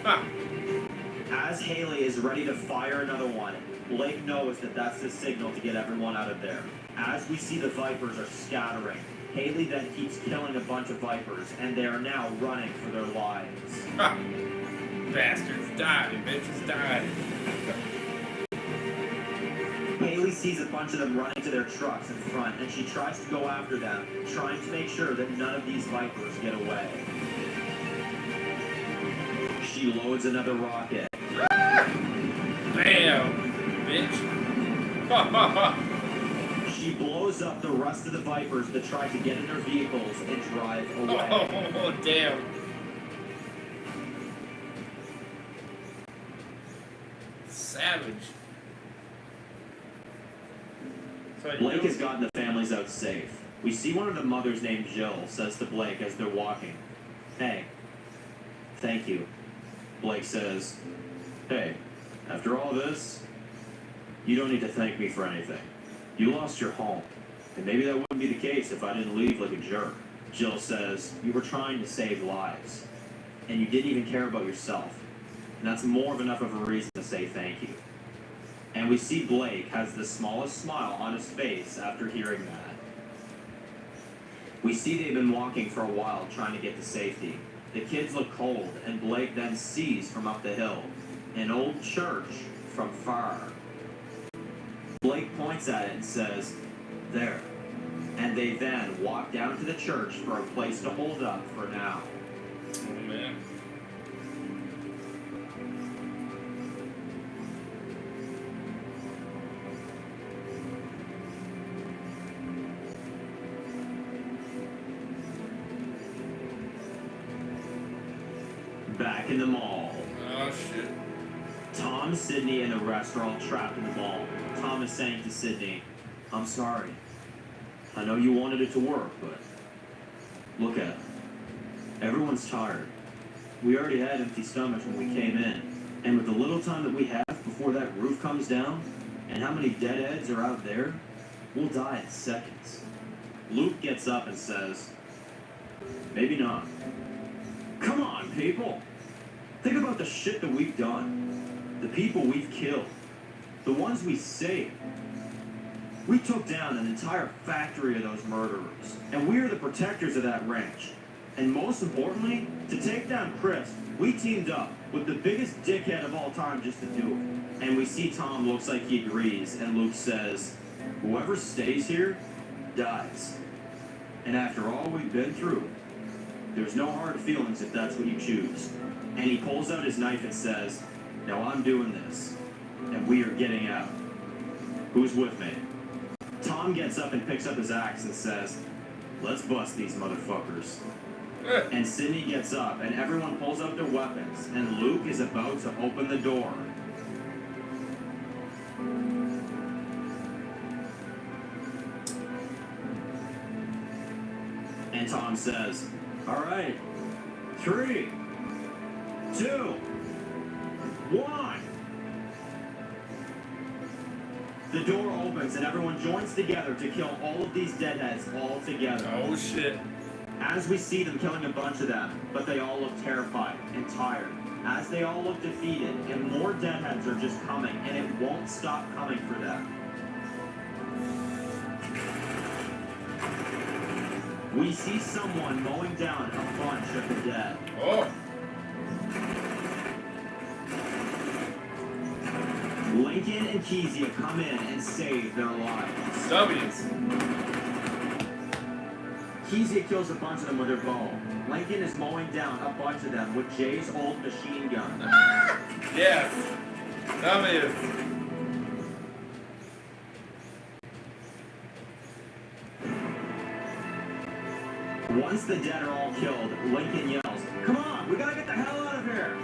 Ha! As Haley is ready to fire another one, Blake knows that that's the signal to get everyone out of there. As we see the Vipers are scattering, Haley then keeps killing a bunch of Vipers, and they are now running for their lives. Ha! Bastards died, bitches died. Haley sees a bunch of them running to their trucks in front, and she tries to go after them, trying to make sure that none of these Vipers get away. She loads another rocket. Bam! Bitch. Ha ha ha! She blows up the rest of the Vipers that try to get in their vehicles and drive away. Oh, damn. Savage. Blake has gotten the families out safe. We see one of the mothers named Jill says to Blake as they're walking, "Hey, thank you." Blake says, "Hey, after all this, you don't need to thank me for anything. You lost your home, and maybe that wouldn't be the case if I didn't leave like a jerk." Jill says, "You were trying to save lives, and you didn't even care about yourself, and that's more of enough of a reason to say thank you." And we see Blake has the smallest smile on his face after hearing that. We see they've been walking for a while trying to get to safety. The kids look cold, and Blake then sees from up the hill an old church from far. Blake points at it and says, "There." And they then walk down to the church for a place to hold up for now. Oh, man. Back in the mall. Oh, shit. Tom, Sydney, and the rest are all trapped in the mall. Tom is saying to Sydney, "I'm sorry. I know you wanted it to work, but look at it. Everyone's tired. We already had empty stomachs when we came in, and with the little time that we have before that roof comes down, and how many deadheads are out there, we'll die in seconds." Luke gets up and says, "Maybe not. Come on, people. Think about the shit that we've done. The people we've killed. The ones we saved. We took down an entire factory of those murderers. And we are the protectors of that ranch. And most importantly, to take down Chris, we teamed up with the biggest dickhead of all time just to do it. And we see Tom looks like he agrees, and Luke says, whoever stays here, dies. And after all we've been through, there's no hard feelings if that's what you choose. And he pulls out his knife and says, now I'm doing this, and we are getting out. Who's with me? Tom gets up and picks up his axe and says, let's bust these motherfuckers. And Sidney gets up, and everyone pulls out their weapons, and Luke is about to open the door. And Tom says, all right, 3, 2, 1. The door opens and everyone joins together to kill all of these deadheads all together. Oh shit. As we see them killing a bunch of them, but they all look terrified and tired. As they all look defeated, and more deadheads are just coming, and it won't stop coming for them. We see someone mowing down a bunch of the dead. Oh. Lincoln and Kezia come in and save their lives. W's. Kezia kills a bunch of them with her bow. Lincoln is mowing down a bunch of them with Jay's old machine gun. Yes. W's. Once the dead are all killed, Lincoln yells, come on, we gotta get the hell out of here!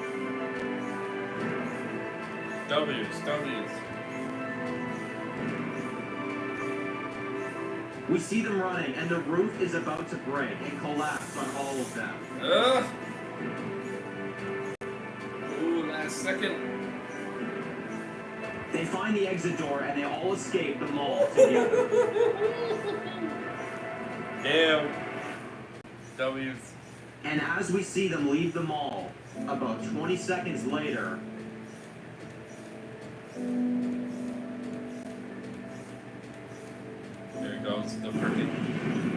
W's. We see them running, and the roof is about to break and collapse on all of them. Ooh, last second. They find the exit door, and they all escape the mall together. Damn. W's. And as we see them leave the mall, about 20 seconds later, There goes the freaking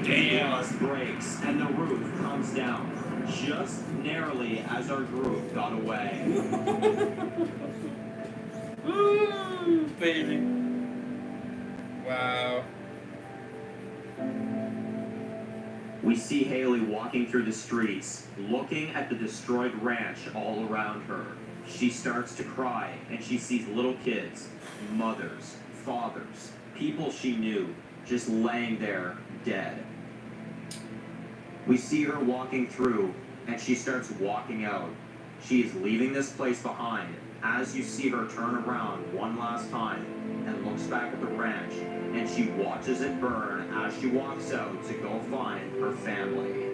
the damn. glass breaks, and the roof comes down, just narrowly as our group got away. Woo, baby. Wow. We see Haley walking through the streets, looking at the destroyed ranch all around her. She starts to cry, and she sees little kids, mothers, fathers, people she knew, just laying there, dead. We see her walking through, and she starts walking out. She is leaving this place behind, as you see her turn around one last time, and looks back at the ranch, and she watches it burn as she walks out to go find her family.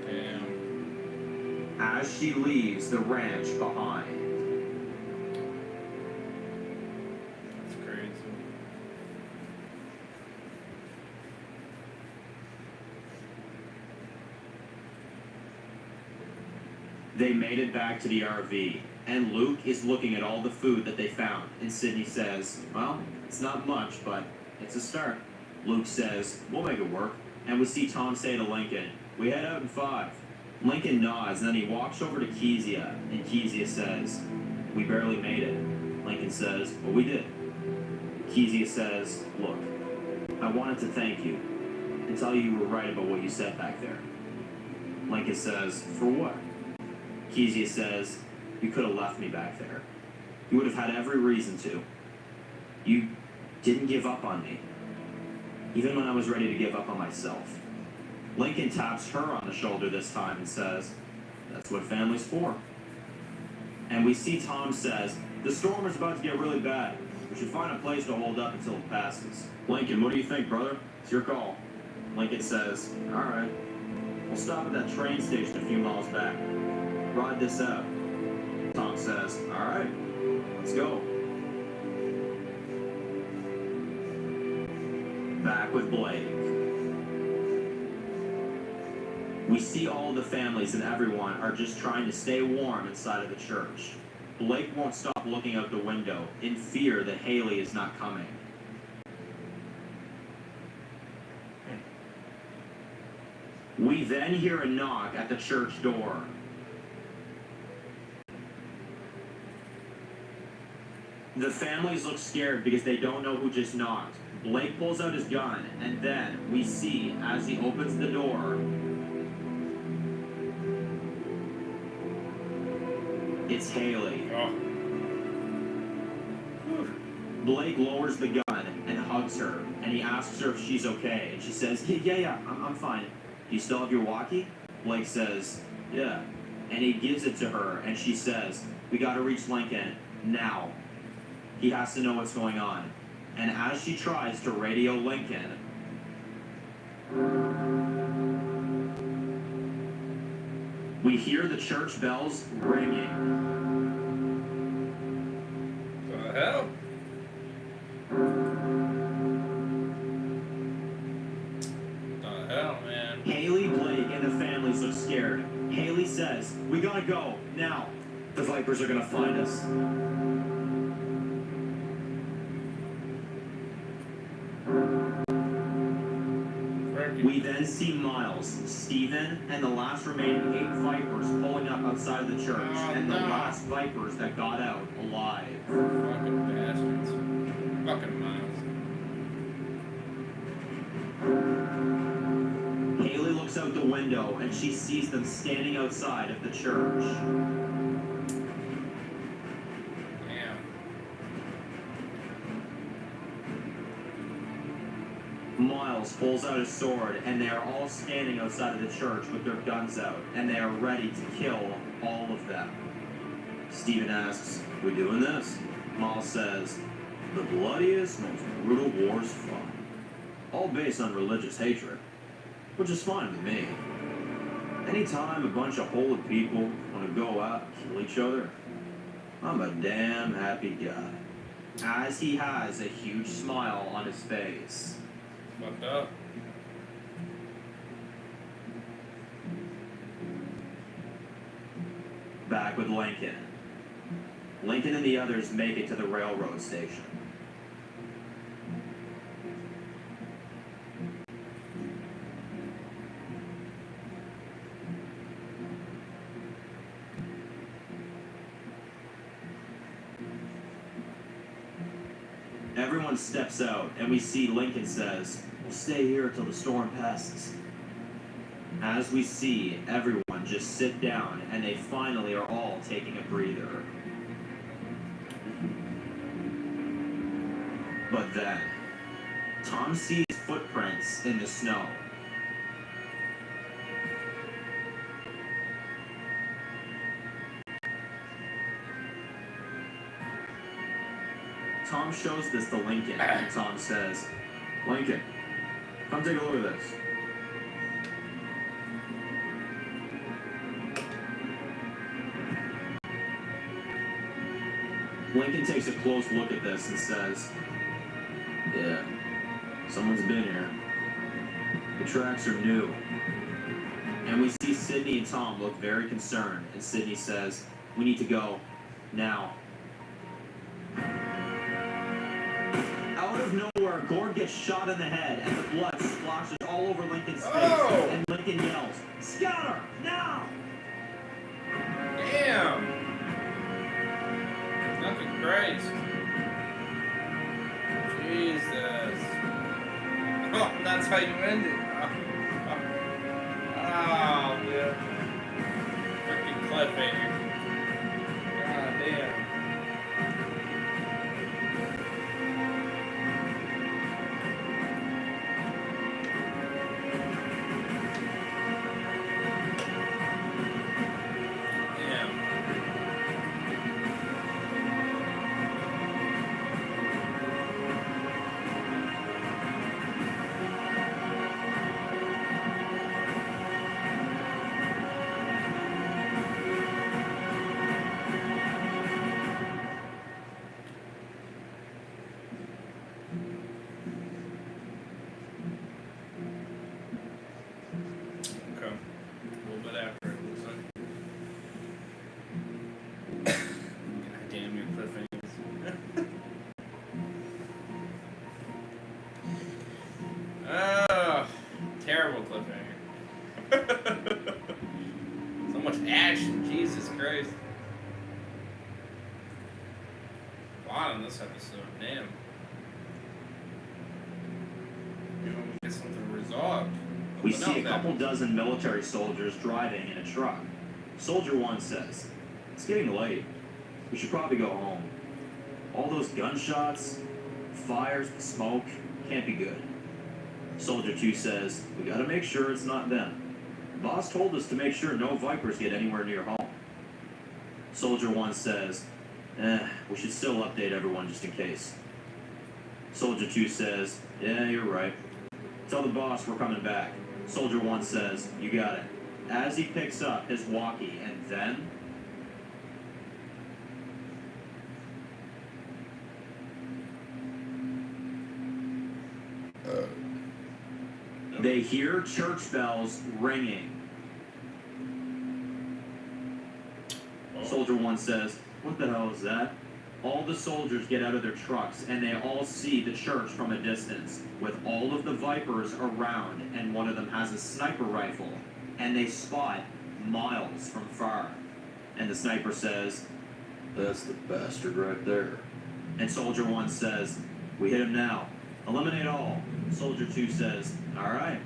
Damn. As she leaves the ranch behind. That's crazy. They made it back to the RV, and Luke is looking at all the food that they found, and Sidney says, well, it's not much, but it's a start. Luke says, we'll make it work, and we see Tom say to Lincoln, we head out in 5. Lincoln nods, and then he walks over to Kezia, and Kezia says, we barely made it. Lincoln says, well, we did. Kezia says, look, I wanted to thank you and tell you you were right about what you said back there. Lincoln says, for what? Kezia says, you could have left me back there. You would have had every reason to. You didn't give up on me, even when I was ready to give up on myself. Lincoln taps her on the shoulder this time and says, that's what family's for. And we see Tom says, the storm is about to get really bad. We should find a place to hold up until it passes. Lincoln, what do you think, brother? It's your call. Lincoln says, all right. We'll stop at that train station a few miles back. Ride this out. Tom says, all right, let's go. Back with Blake. We see all the families and everyone are just trying to stay warm inside of the church. Blake won't stop looking out the window in fear that Haley is not coming. We then hear a knock at the church door. The families look scared because they don't know who just knocked. Blake pulls out his gun, and then we see, as he opens the door, it's Haley. Oh. Blake lowers the gun and hugs her, and he asks her if she's okay, and she says, yeah, I'm fine. Do you still have your walkie? Blake says, yeah. And he gives it to her, and she says, we gotta reach Lincoln, now. He has to know what's going on. And as she tries to radio Lincoln, we hear the church bells ringing. What the hell? What the hell, man? Haley, Blake, and the families look scared. Haley says, we gotta go, now. The Vipers are gonna find us. We then see Miles, Steven, and the last remaining 8 Vipers pulling up outside of the church, and the last Vipers that got out alive. Fucking bastards. Fucking Miles. Haley looks out the window, and she sees them standing outside of the church. Miles pulls out his sword, and they are all standing outside of the church with their guns out, and they are ready to kill all of them. Steven asks, we doing this? Miles says, the bloodiest, most brutal wars fought. All based on religious hatred, which is fine with me. Anytime a bunch of holy people want to go out and kill each other, I'm a damn happy guy. As he has a huge smile on his face. Fucked up. Back with Lincoln. Lincoln and the others make it to the railroad station. Everyone steps out, and we see Lincoln says, we'll stay here till the storm passes. As we see everyone just sit down, and they finally are all taking a breather. But then, Tom sees footprints in the snow. Tom shows this to Lincoln, and Tom says, Lincoln, come take a look at this. Lincoln takes a close look at this and says, yeah, someone's been here. The tracks are new. And we see Sydney and Tom look very concerned, and Sydney says, we need to go, now. Out of nowhere, Gord gets shot in the head, and the blood splashes all over Lincoln's face, and Lincoln yells, Scouter, now! Damn! Fucking Christ. Jesus. Oh, that's how you end it. Oh, man. Freaking cliffhanger. God damn. lot in this episode. Damn. You know, we get something resolved. We see a couple dozen military soldiers driving in a truck. Soldier 1 says, "It's getting late. We should probably go home. All those gunshots, fires, the smoke, can't be good." Soldier 2 says, "We gotta make sure it's not them. Boss told us to make sure no Vipers get anywhere near home." Soldier 1 says, we should still update everyone just in case." Soldier 2 says, "Yeah, you're right. Tell the boss we're coming back." Soldier 1 says, "You got it." As he picks up his walkie, and then... they hear church bells ringing. Soldier 1 says, "What the hell is that?" All the soldiers get out of their trucks, and they all see the church from a distance, with all of the Vipers around, and one of them has a sniper rifle, and they spot miles from far. And the sniper says, "That's the bastard right there." And Soldier 1 says, "We hit him now. Eliminate all." Soldier 2 says, "All right,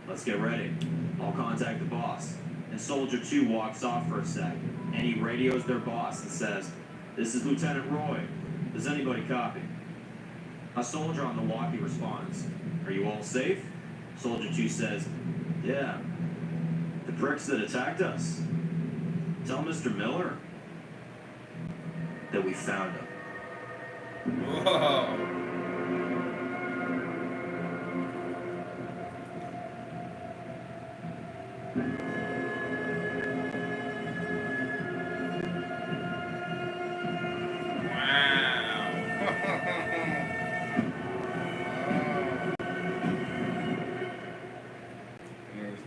let's get ready. I'll contact the boss." And Soldier 2 walks off for a sec, and he radios their boss and says, "This is Lieutenant Roy. Does anybody copy?" A soldier on the walkie responds, "Are you all safe?" Soldier 2 says, "Yeah. The pricks that attacked us. Tell Mr. Miller that we found him." Whoa.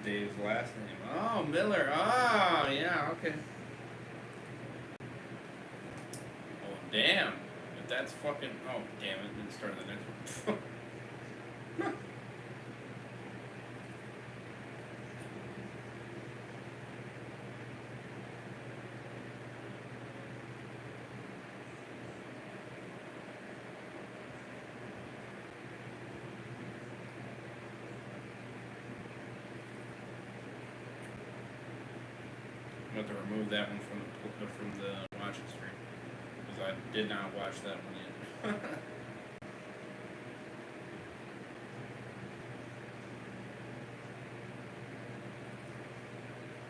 Dave's last name. Oh, Miller. Oh, yeah, okay. Oh, damn. If that's fucking... Oh, damn it. Didn't start the next one. I'm going to remove that one from the watching stream, because I did not watch that one yet.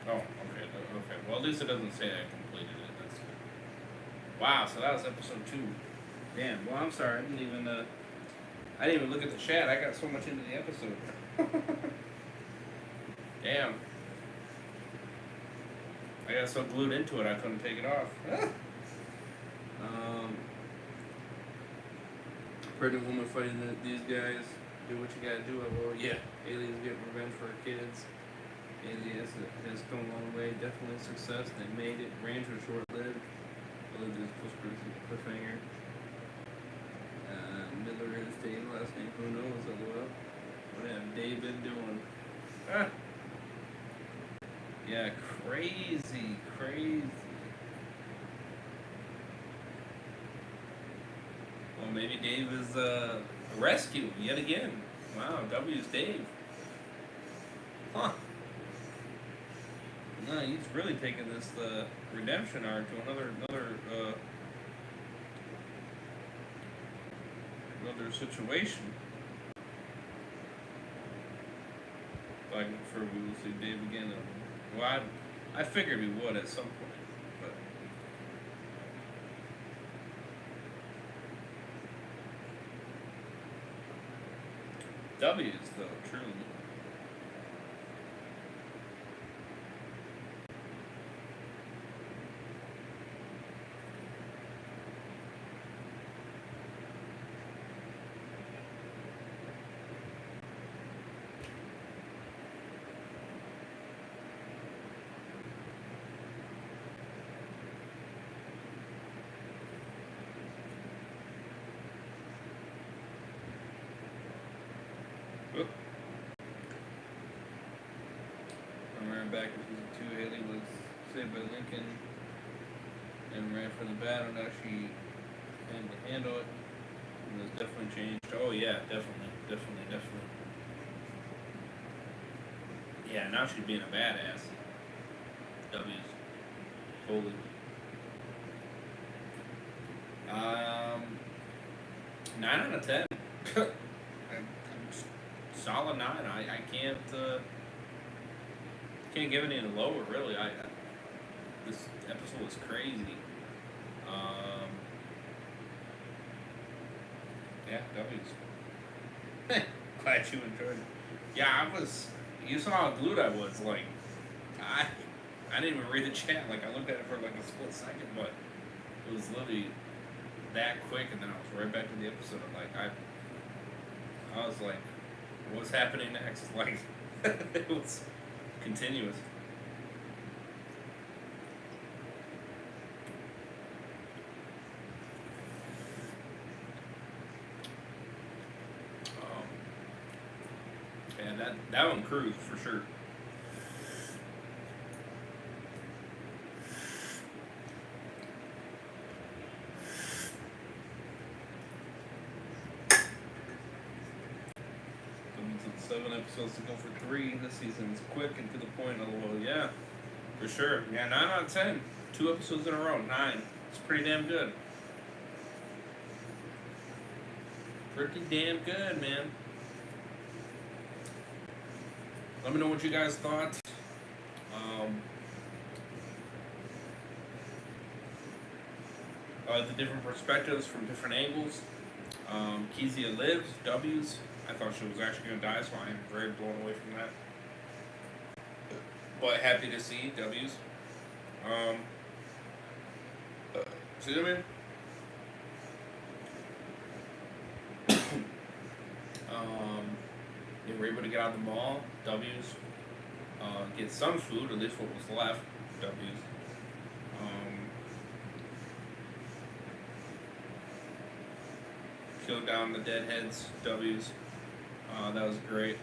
Oh, okay, okay. Well, at least it doesn't say I completed it. That's good. Wow, so that was episode 2. Damn. Well, I'm sorry. I didn't even look at the chat. I got so much into the episode. Damn. I got so glued into it I couldn't take it off. Pregnant woman fighting these guys. Do what you gotta do. Well, yeah. Aliens get revenge for our kids. Aliens has come a long way. Definitely a success. They made it. Range was short-lived. Although this cliffhanger. Miller is Dave's last name. Who knows? LOL. What have Dave been doing? Yeah, crazy. Well, maybe Dave is a rescue yet again. Wow, W's Dave. Huh. No, he's really taking this redemption arc to another situation. Like, for we will see Dave again. Well, I figured we would at some point, but W's though, truly. Back in season 2, Haley was saved by Lincoln and ran for the battle. Now she him to handle it. And it's definitely changed. Oh yeah, definitely. Yeah, now she's being a badass. W's. Fully. 9 out of 10. Solid 9. I can't give it any lower really. This episode was crazy. Yeah, W's. Glad you enjoyed it. Yeah, you saw how glued I was. Like, I didn't even read the chat. Like, I looked at it for like a split second, but it was literally that quick, and then I was right back to the episode. Like, I was like, what's happening next? Like, it was continuous. Yeah, that one cruised for sure. So 7 episodes to go for 3 this season. It's quick and to the point. Well, yeah, for sure. Yeah, 9 out of 10. 2 episodes in a row. 9. It's pretty damn good. Pretty damn good, man. Let me know what you guys thought. The different perspectives from different angles. Kezia lives, W's. I thought she was actually going to die, so I am very blown away from that. But happy to see W's. See what I mean? They were able to get out of the mall. W's. Get some food, at least what was left. W's. Killed down the deadheads. W's. That was great.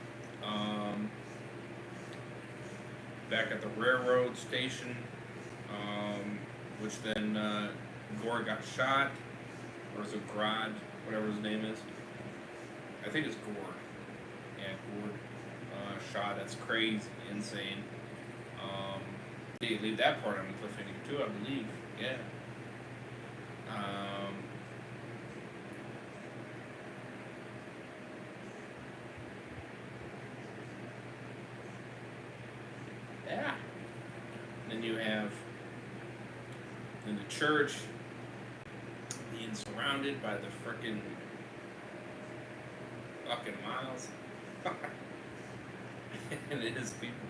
Back at the railroad station, which then Gore got shot, or is it Grodd, whatever his name is. I think it's Gore. Yeah, Gore. Shot. That's crazy, insane. They leave that part on the cliffhanger too, I believe. Yeah. Yeah. Then you have in the church being surrounded by the frickin' fucking miles. And it is people.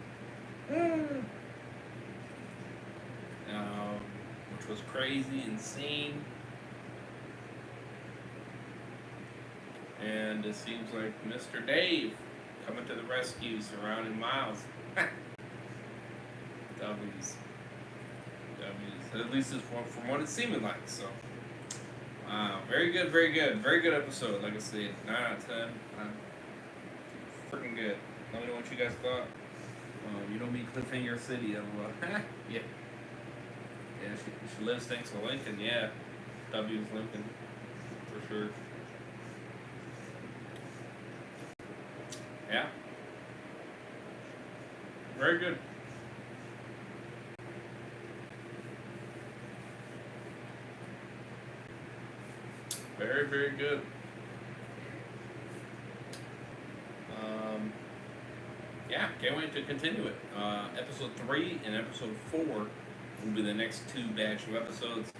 Which was crazy, insane. And it seems like Mr. Dave coming to the rescue, surrounding Miles. W's. At least it's from what it's seeming like. So, very good, very good, very good episode. Like I said, 9 out of 10. Freaking good. Let me know what you guys thought. You know me, Cliffhanger City. Yeah. Yeah, she lives thanks to Lincoln. Yeah, W's Lincoln for sure. Yeah. Very good. Very, very good. Yeah, can't wait to continue it. Episode 3 and episode 4 will be the next 2 batch of episodes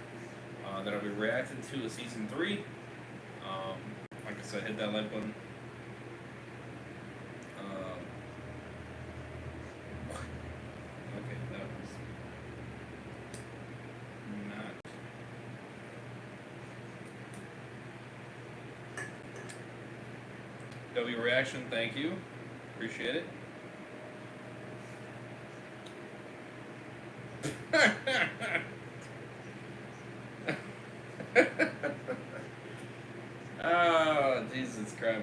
that I'll be reacting to of season 3. Like I said, hit that like button. Okay, that was not. W reaction, thank you. Appreciate it. Oh, Jesus Christ.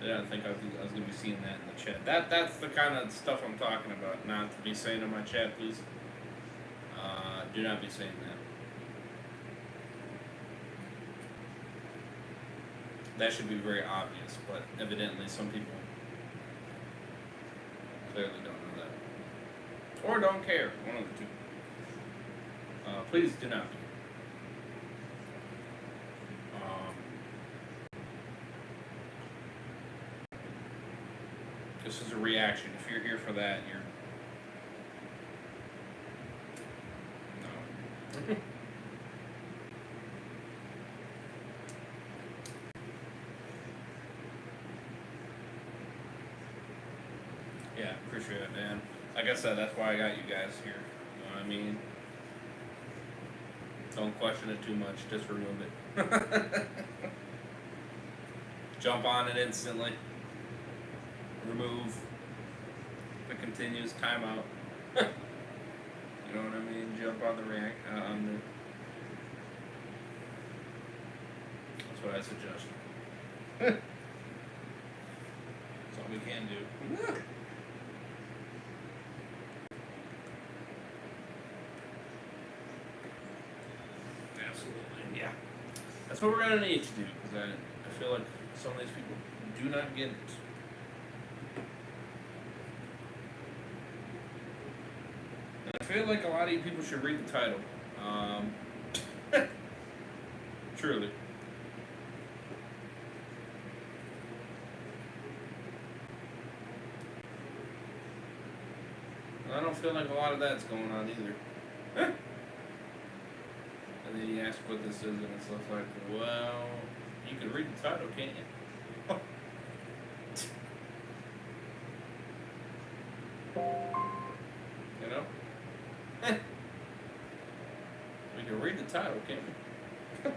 I didn't think I was going to be seeing that in the chat. That's the kind of stuff I'm talking about. Not to be saying in my chat, please. Do not be saying that. That should be very obvious, but evidently some people clearly don't know that. Or don't care, one of the two. Please do not be. This is a reaction. If you're here for that, you're... No. Yeah, appreciate it, man. Like I said, that's why I got you guys here. You know what I mean? Don't question it too much. Just remove it. Jump on it instantly. Remove. If it continues, timeout. You know what I mean? Jump on the That's what I suggest. That's all we can do. Absolutely, yeah. That's what we're gonna need to do, because I feel like some of these people do not get it. And I feel like a lot of you people should read the title. Truly. I don't feel like a lot of that's going on either. And then you ask what this is, and it's like, well, you can read the title, can't you? You know? We can read the title, can't we?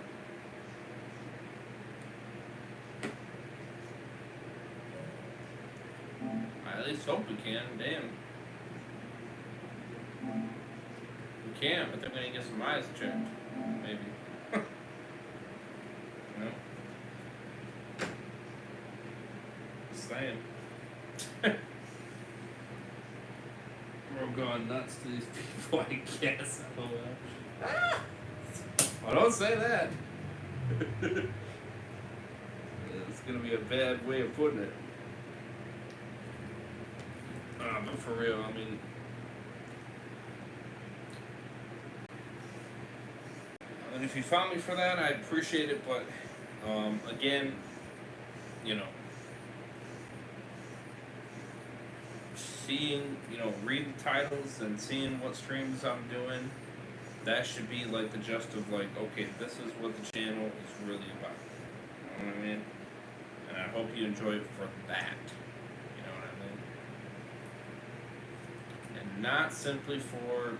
I at least hope we can, damn. We can, but then we need to get some eyes checked. Maybe. You know? Just saying. We're going nuts to these people, I guess. Well, don't say that. It's gonna be a bad way of putting it. But for real, I mean, and if you found me for that, I appreciate it, but again, you know, seeing, you know, reading titles and seeing what streams I'm doing, that should be like the gist of like, okay, this is what the channel is really about. You know what I mean? And I hope you enjoy it for that. You know what I mean? And not simply for,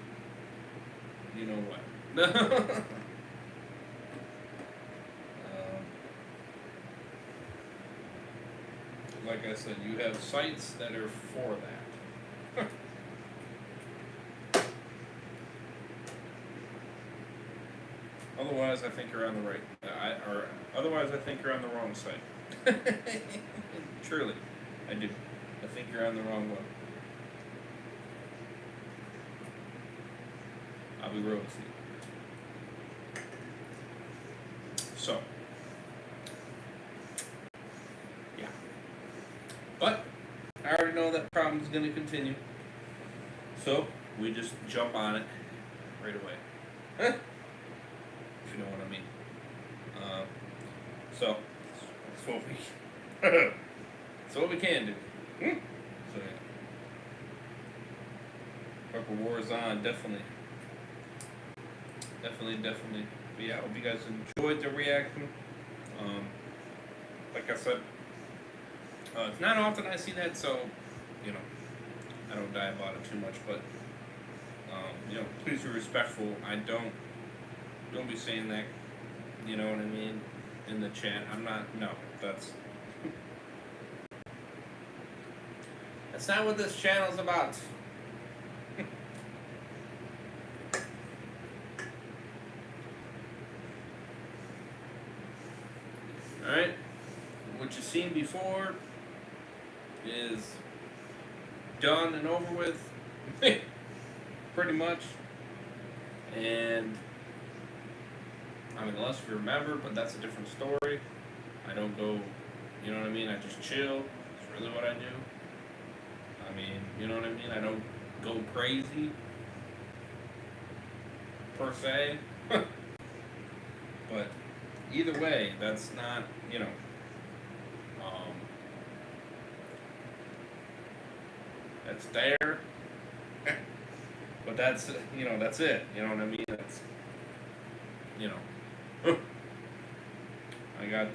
you know what. Like I said, you have sites that are for that. Otherwise, I think you're on the right. Otherwise, I think you're on the wrong site. Truly, I do. I think you're on the wrong one. I'll be real with you. So, yeah. But I already know that problem's going to continue. So we just jump on it right away. If you know what I mean. So that's what we that's what we can do. So yeah. Purple War is on, definitely. But yeah, I hope you guys enjoyed the reaction. Like I said, it's not often I see that, so you know, I don't die about it too much. But you know, please be respectful. Don't be saying that. You know what I mean? In the chat, I'm not. No, that's not what this channel's about. Alright, what you've seen before is done and over with, pretty much. And I mean, unless you remember, but that's a different story. I don't go, you know what I mean? I just chill. It's really what I do. I mean, you know what I mean? I don't go crazy, per se. But either way, that's not, um, that's there. But that's, that's it. You know what I mean? That's, you know. I got,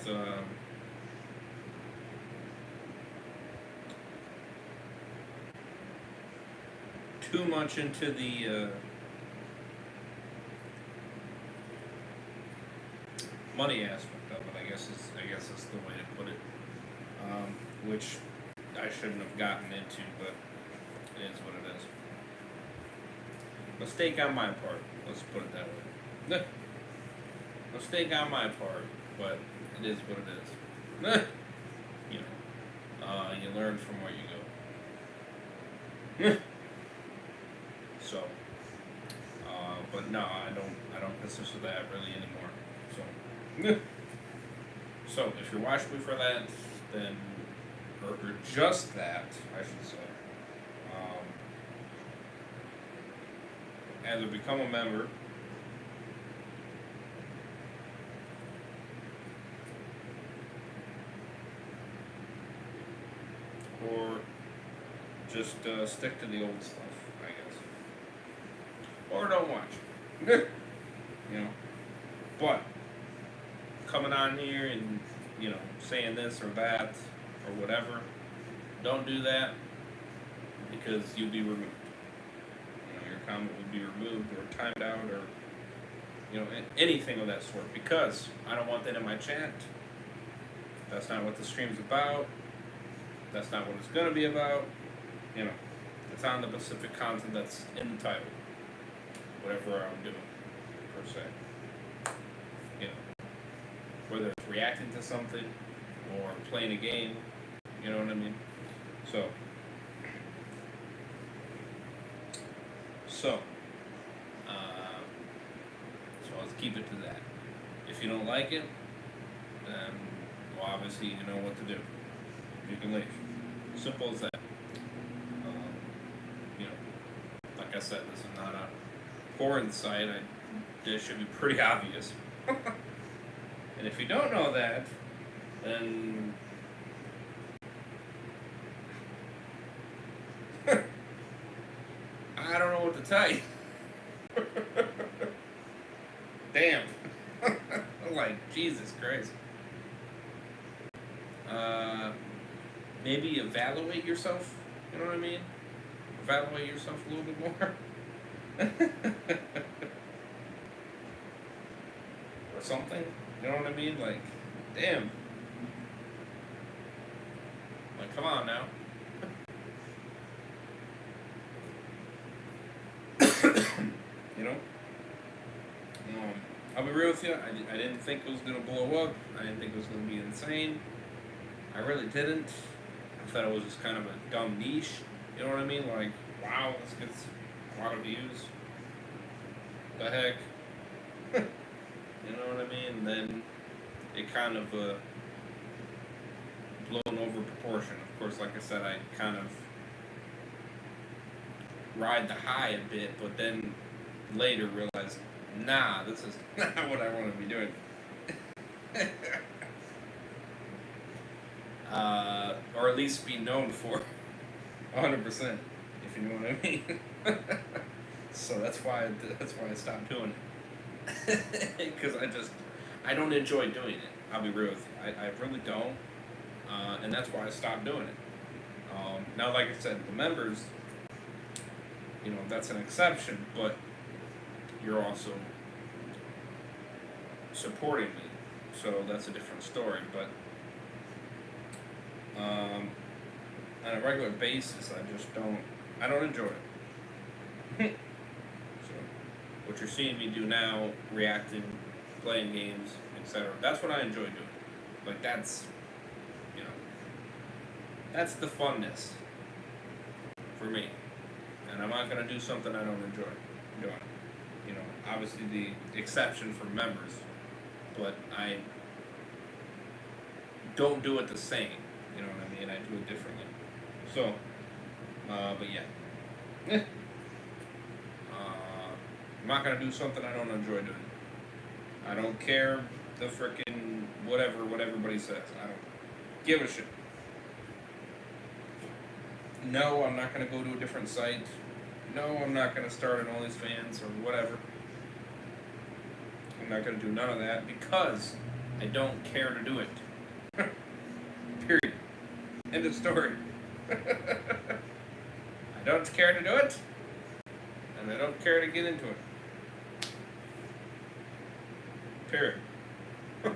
too much into the, money aspect of it, I guess is the way to put it. Which I shouldn't have gotten into, but it is what it is. Mistake on my part. Let's put it that way. Mistake on my part, but it is what it is. You learn from where you go. So, but no, I don't consider that really anymore. So, so if you're watching me for that, then, or just that, I should say, either become a member, or just stick to the old stuff, I guess, or don't watch. But coming on here and saying this or that or whatever, don't do that, because you'll be removed. Your comment will be removed or timed out, or anything of that sort, because I don't want that in my chat. That's not what the stream's about. That's not what it's gonna be about. It's on the specific content that's in the title, whatever I'm doing, per se. Whether it's reacting to something or playing a game, you know what I mean? So let's keep it to that. If you don't like it, then, well, obviously you know what to do. You can leave. Simple as that. Like I said, this is not a porn site. This should be pretty obvious. And if you don't know that, then I don't know what to tell you. Damn. I'm like, Jesus Christ. Maybe evaluate yourself, you know what I mean? Evaluate yourself a little bit more. Or something, you know what I mean? Like, damn. Like, come on now. You know? I'll be real with you, I didn't think it was going to blow up. I didn't think it was going to be insane. I really didn't. I thought it was just kind of a dumb niche. You know what I mean? Like, wow, this gets a lot of views. The heck? You know what I mean? And then it kind of blown over proportion. Of course, like I said, I kind of ride the high a bit, but then later realized, nah, this is not what I want to be doing. Or at least be known for 100%, if you know what I mean. So that's why I stopped doing it. Because I don't enjoy doing it. I'll be real with you. I really don't. And that's why I stopped doing it. Now, like I said, the members, that's an exception, but you're also supporting me, so that's a different story. But on a regular basis, I don't enjoy it. So what you're seeing me do now, reacting, playing games, etc., that's what I enjoy doing. Like, that's the funness for me. And I'm not going to do something I don't enjoy doing. Obviously the exception for members, but don't do it the same. You know what I mean? I do it differently. So, but yeah. I'm not gonna do something I don't enjoy doing. I don't care the frickin' what everybody says. I don't give a shit. No, I'm not gonna go to a different site. No, I'm not gonna start an OnlyFans or whatever. I'm not gonna do none of that because I don't care to do it. Period. End of story. I don't care to do it, and I don't care to get into it. Period. So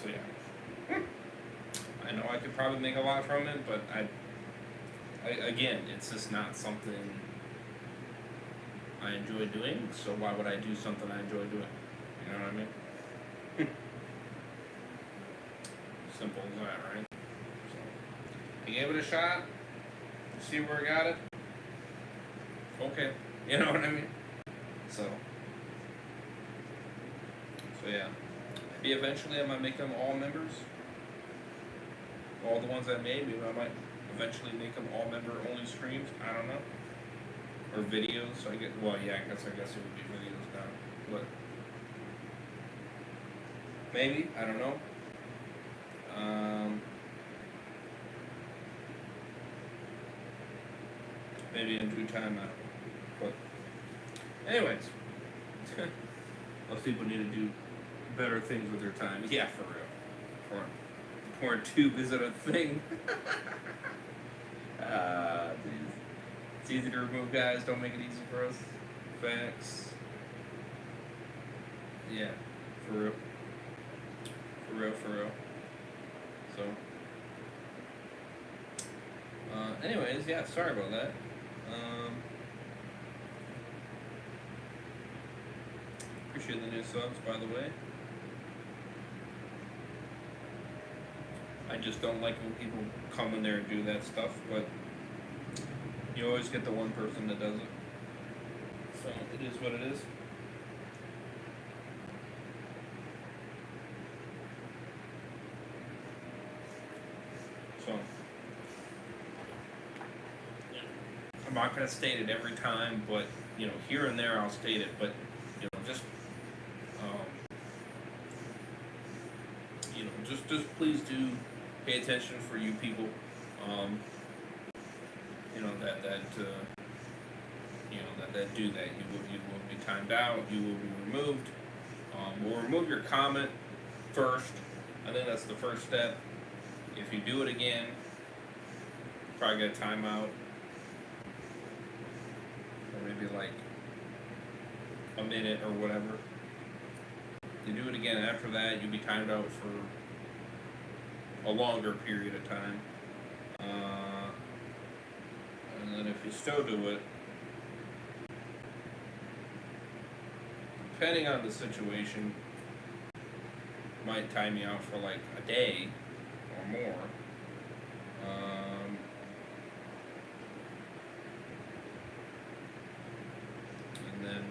yeah. I know I could probably make a lot from it, but I again, it's just not something I enjoy doing, so why would I do something I enjoy doing? You know what I mean? Simple as that, right? So, I gave it a shot, see where I got it. Okay, you know what I mean? So yeah. Maybe eventually I might make them all members. All the ones I made, maybe I might eventually make them all member only streams. I don't know. Or videos. So I guess it would be videos now. But maybe, I don't know. Maybe in due time, I don't know. But anyways, most people need to do better things with their time. Yeah, for real. Porn tube isn't a thing. It's easy to remove, guys. Don't make it easy for us. Facts. Yeah, for real. For real. So, anyways, yeah, sorry about that. Appreciate the new subs, by the way. I just don't like when people come in there and do that stuff, but you always get the one person that does it. So it is what it is. So I'm not gonna state it every time, but here and there I'll state it, but just just please do pay attention for you people. That do that. You will be timed out. You will be removed. We'll remove your comment first. I think that's the first step. If you do it again, probably get a timeout, or maybe like a minute or whatever. You do it again after that, you'll be timed out for a longer period of time. And then if you still do it, depending on the situation, might time you out for like a day or more. And then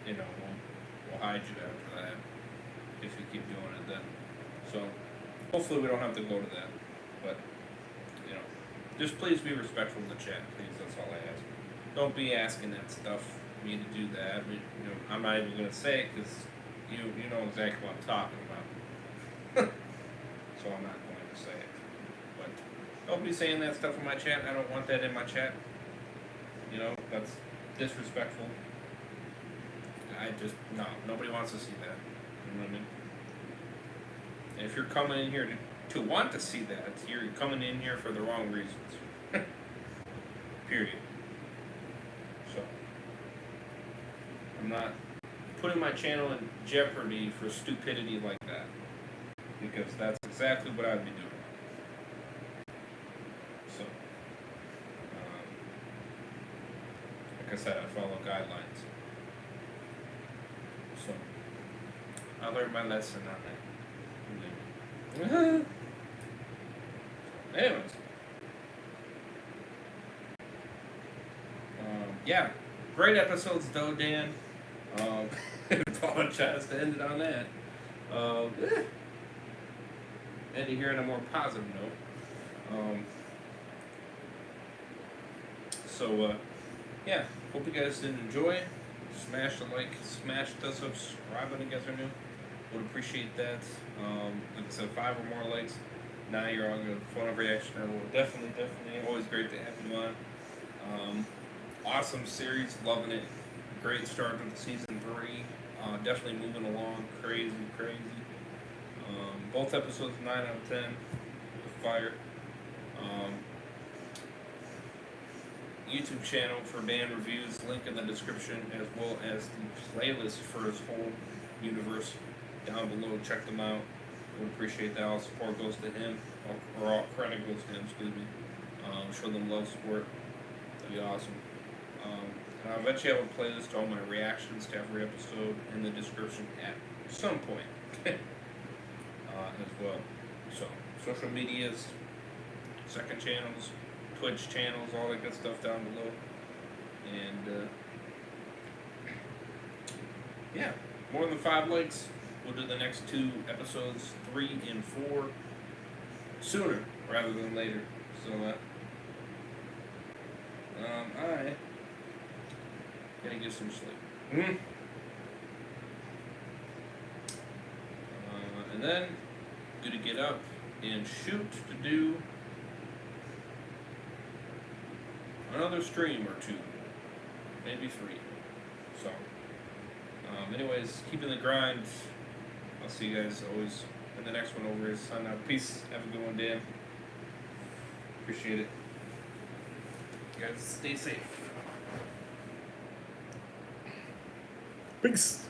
we'll hide you after that if you keep doing it then. So hopefully we don't have to go to that, but just please be respectful of the chat, please. That's all I ask. Don't be asking that stuff, me to do that. I'm not even gonna say it because you know exactly what I'm talking about. So I'm not going to say it. But don't be saying that stuff in my chat. I don't want that in my chat. That's disrespectful. Nobody wants to see that. You know what I mean? And if you're coming in here to want to see that, you're coming in here for the wrong reasons. Period. So, I'm not putting my channel in jeopardy for stupidity like that. Because that's exactly what I'd be doing. So, like I said, I follow guidelines. So, I learned my lesson on that. Anyways, yeah, Great episodes, though, Dan. Apologize to end it on that. And to hear on a more positive note. Yeah, hope you guys did enjoy. Smash the like, smash the subscribe when you guys are new. Would appreciate that. Like I said, 5 or more likes. Now you're on a phone reaction. Definitely. Always great to have you on. Awesome series, loving it. Great start to the season 3. Definitely moving along, crazy. Both episodes 9 out of 10. Fire. YouTube channel for band reviews, link in the description, as well as the playlist for his whole universe down below. Check them out. Would appreciate that. All support goes to him, or all credit goes to him. Excuse me. Show them love, support. That'd be awesome. And I'll eventually have a playlist to all my reactions to every episode in the description at some point as well. So social medias, second channels, Twitch channels, all that good stuff down below. And yeah, more than 5 likes. We'll do the next 2 episodes, 3 and 4, sooner rather than later. So I gotta get some sleep. And then gonna get up and shoot to do another stream or 2, maybe 3. So, anyways, keeping the grind. I'll see you guys always in the next one. Over here. Sign out. Peace. Have a good one, Dan. Appreciate it. You guys stay safe. Peace.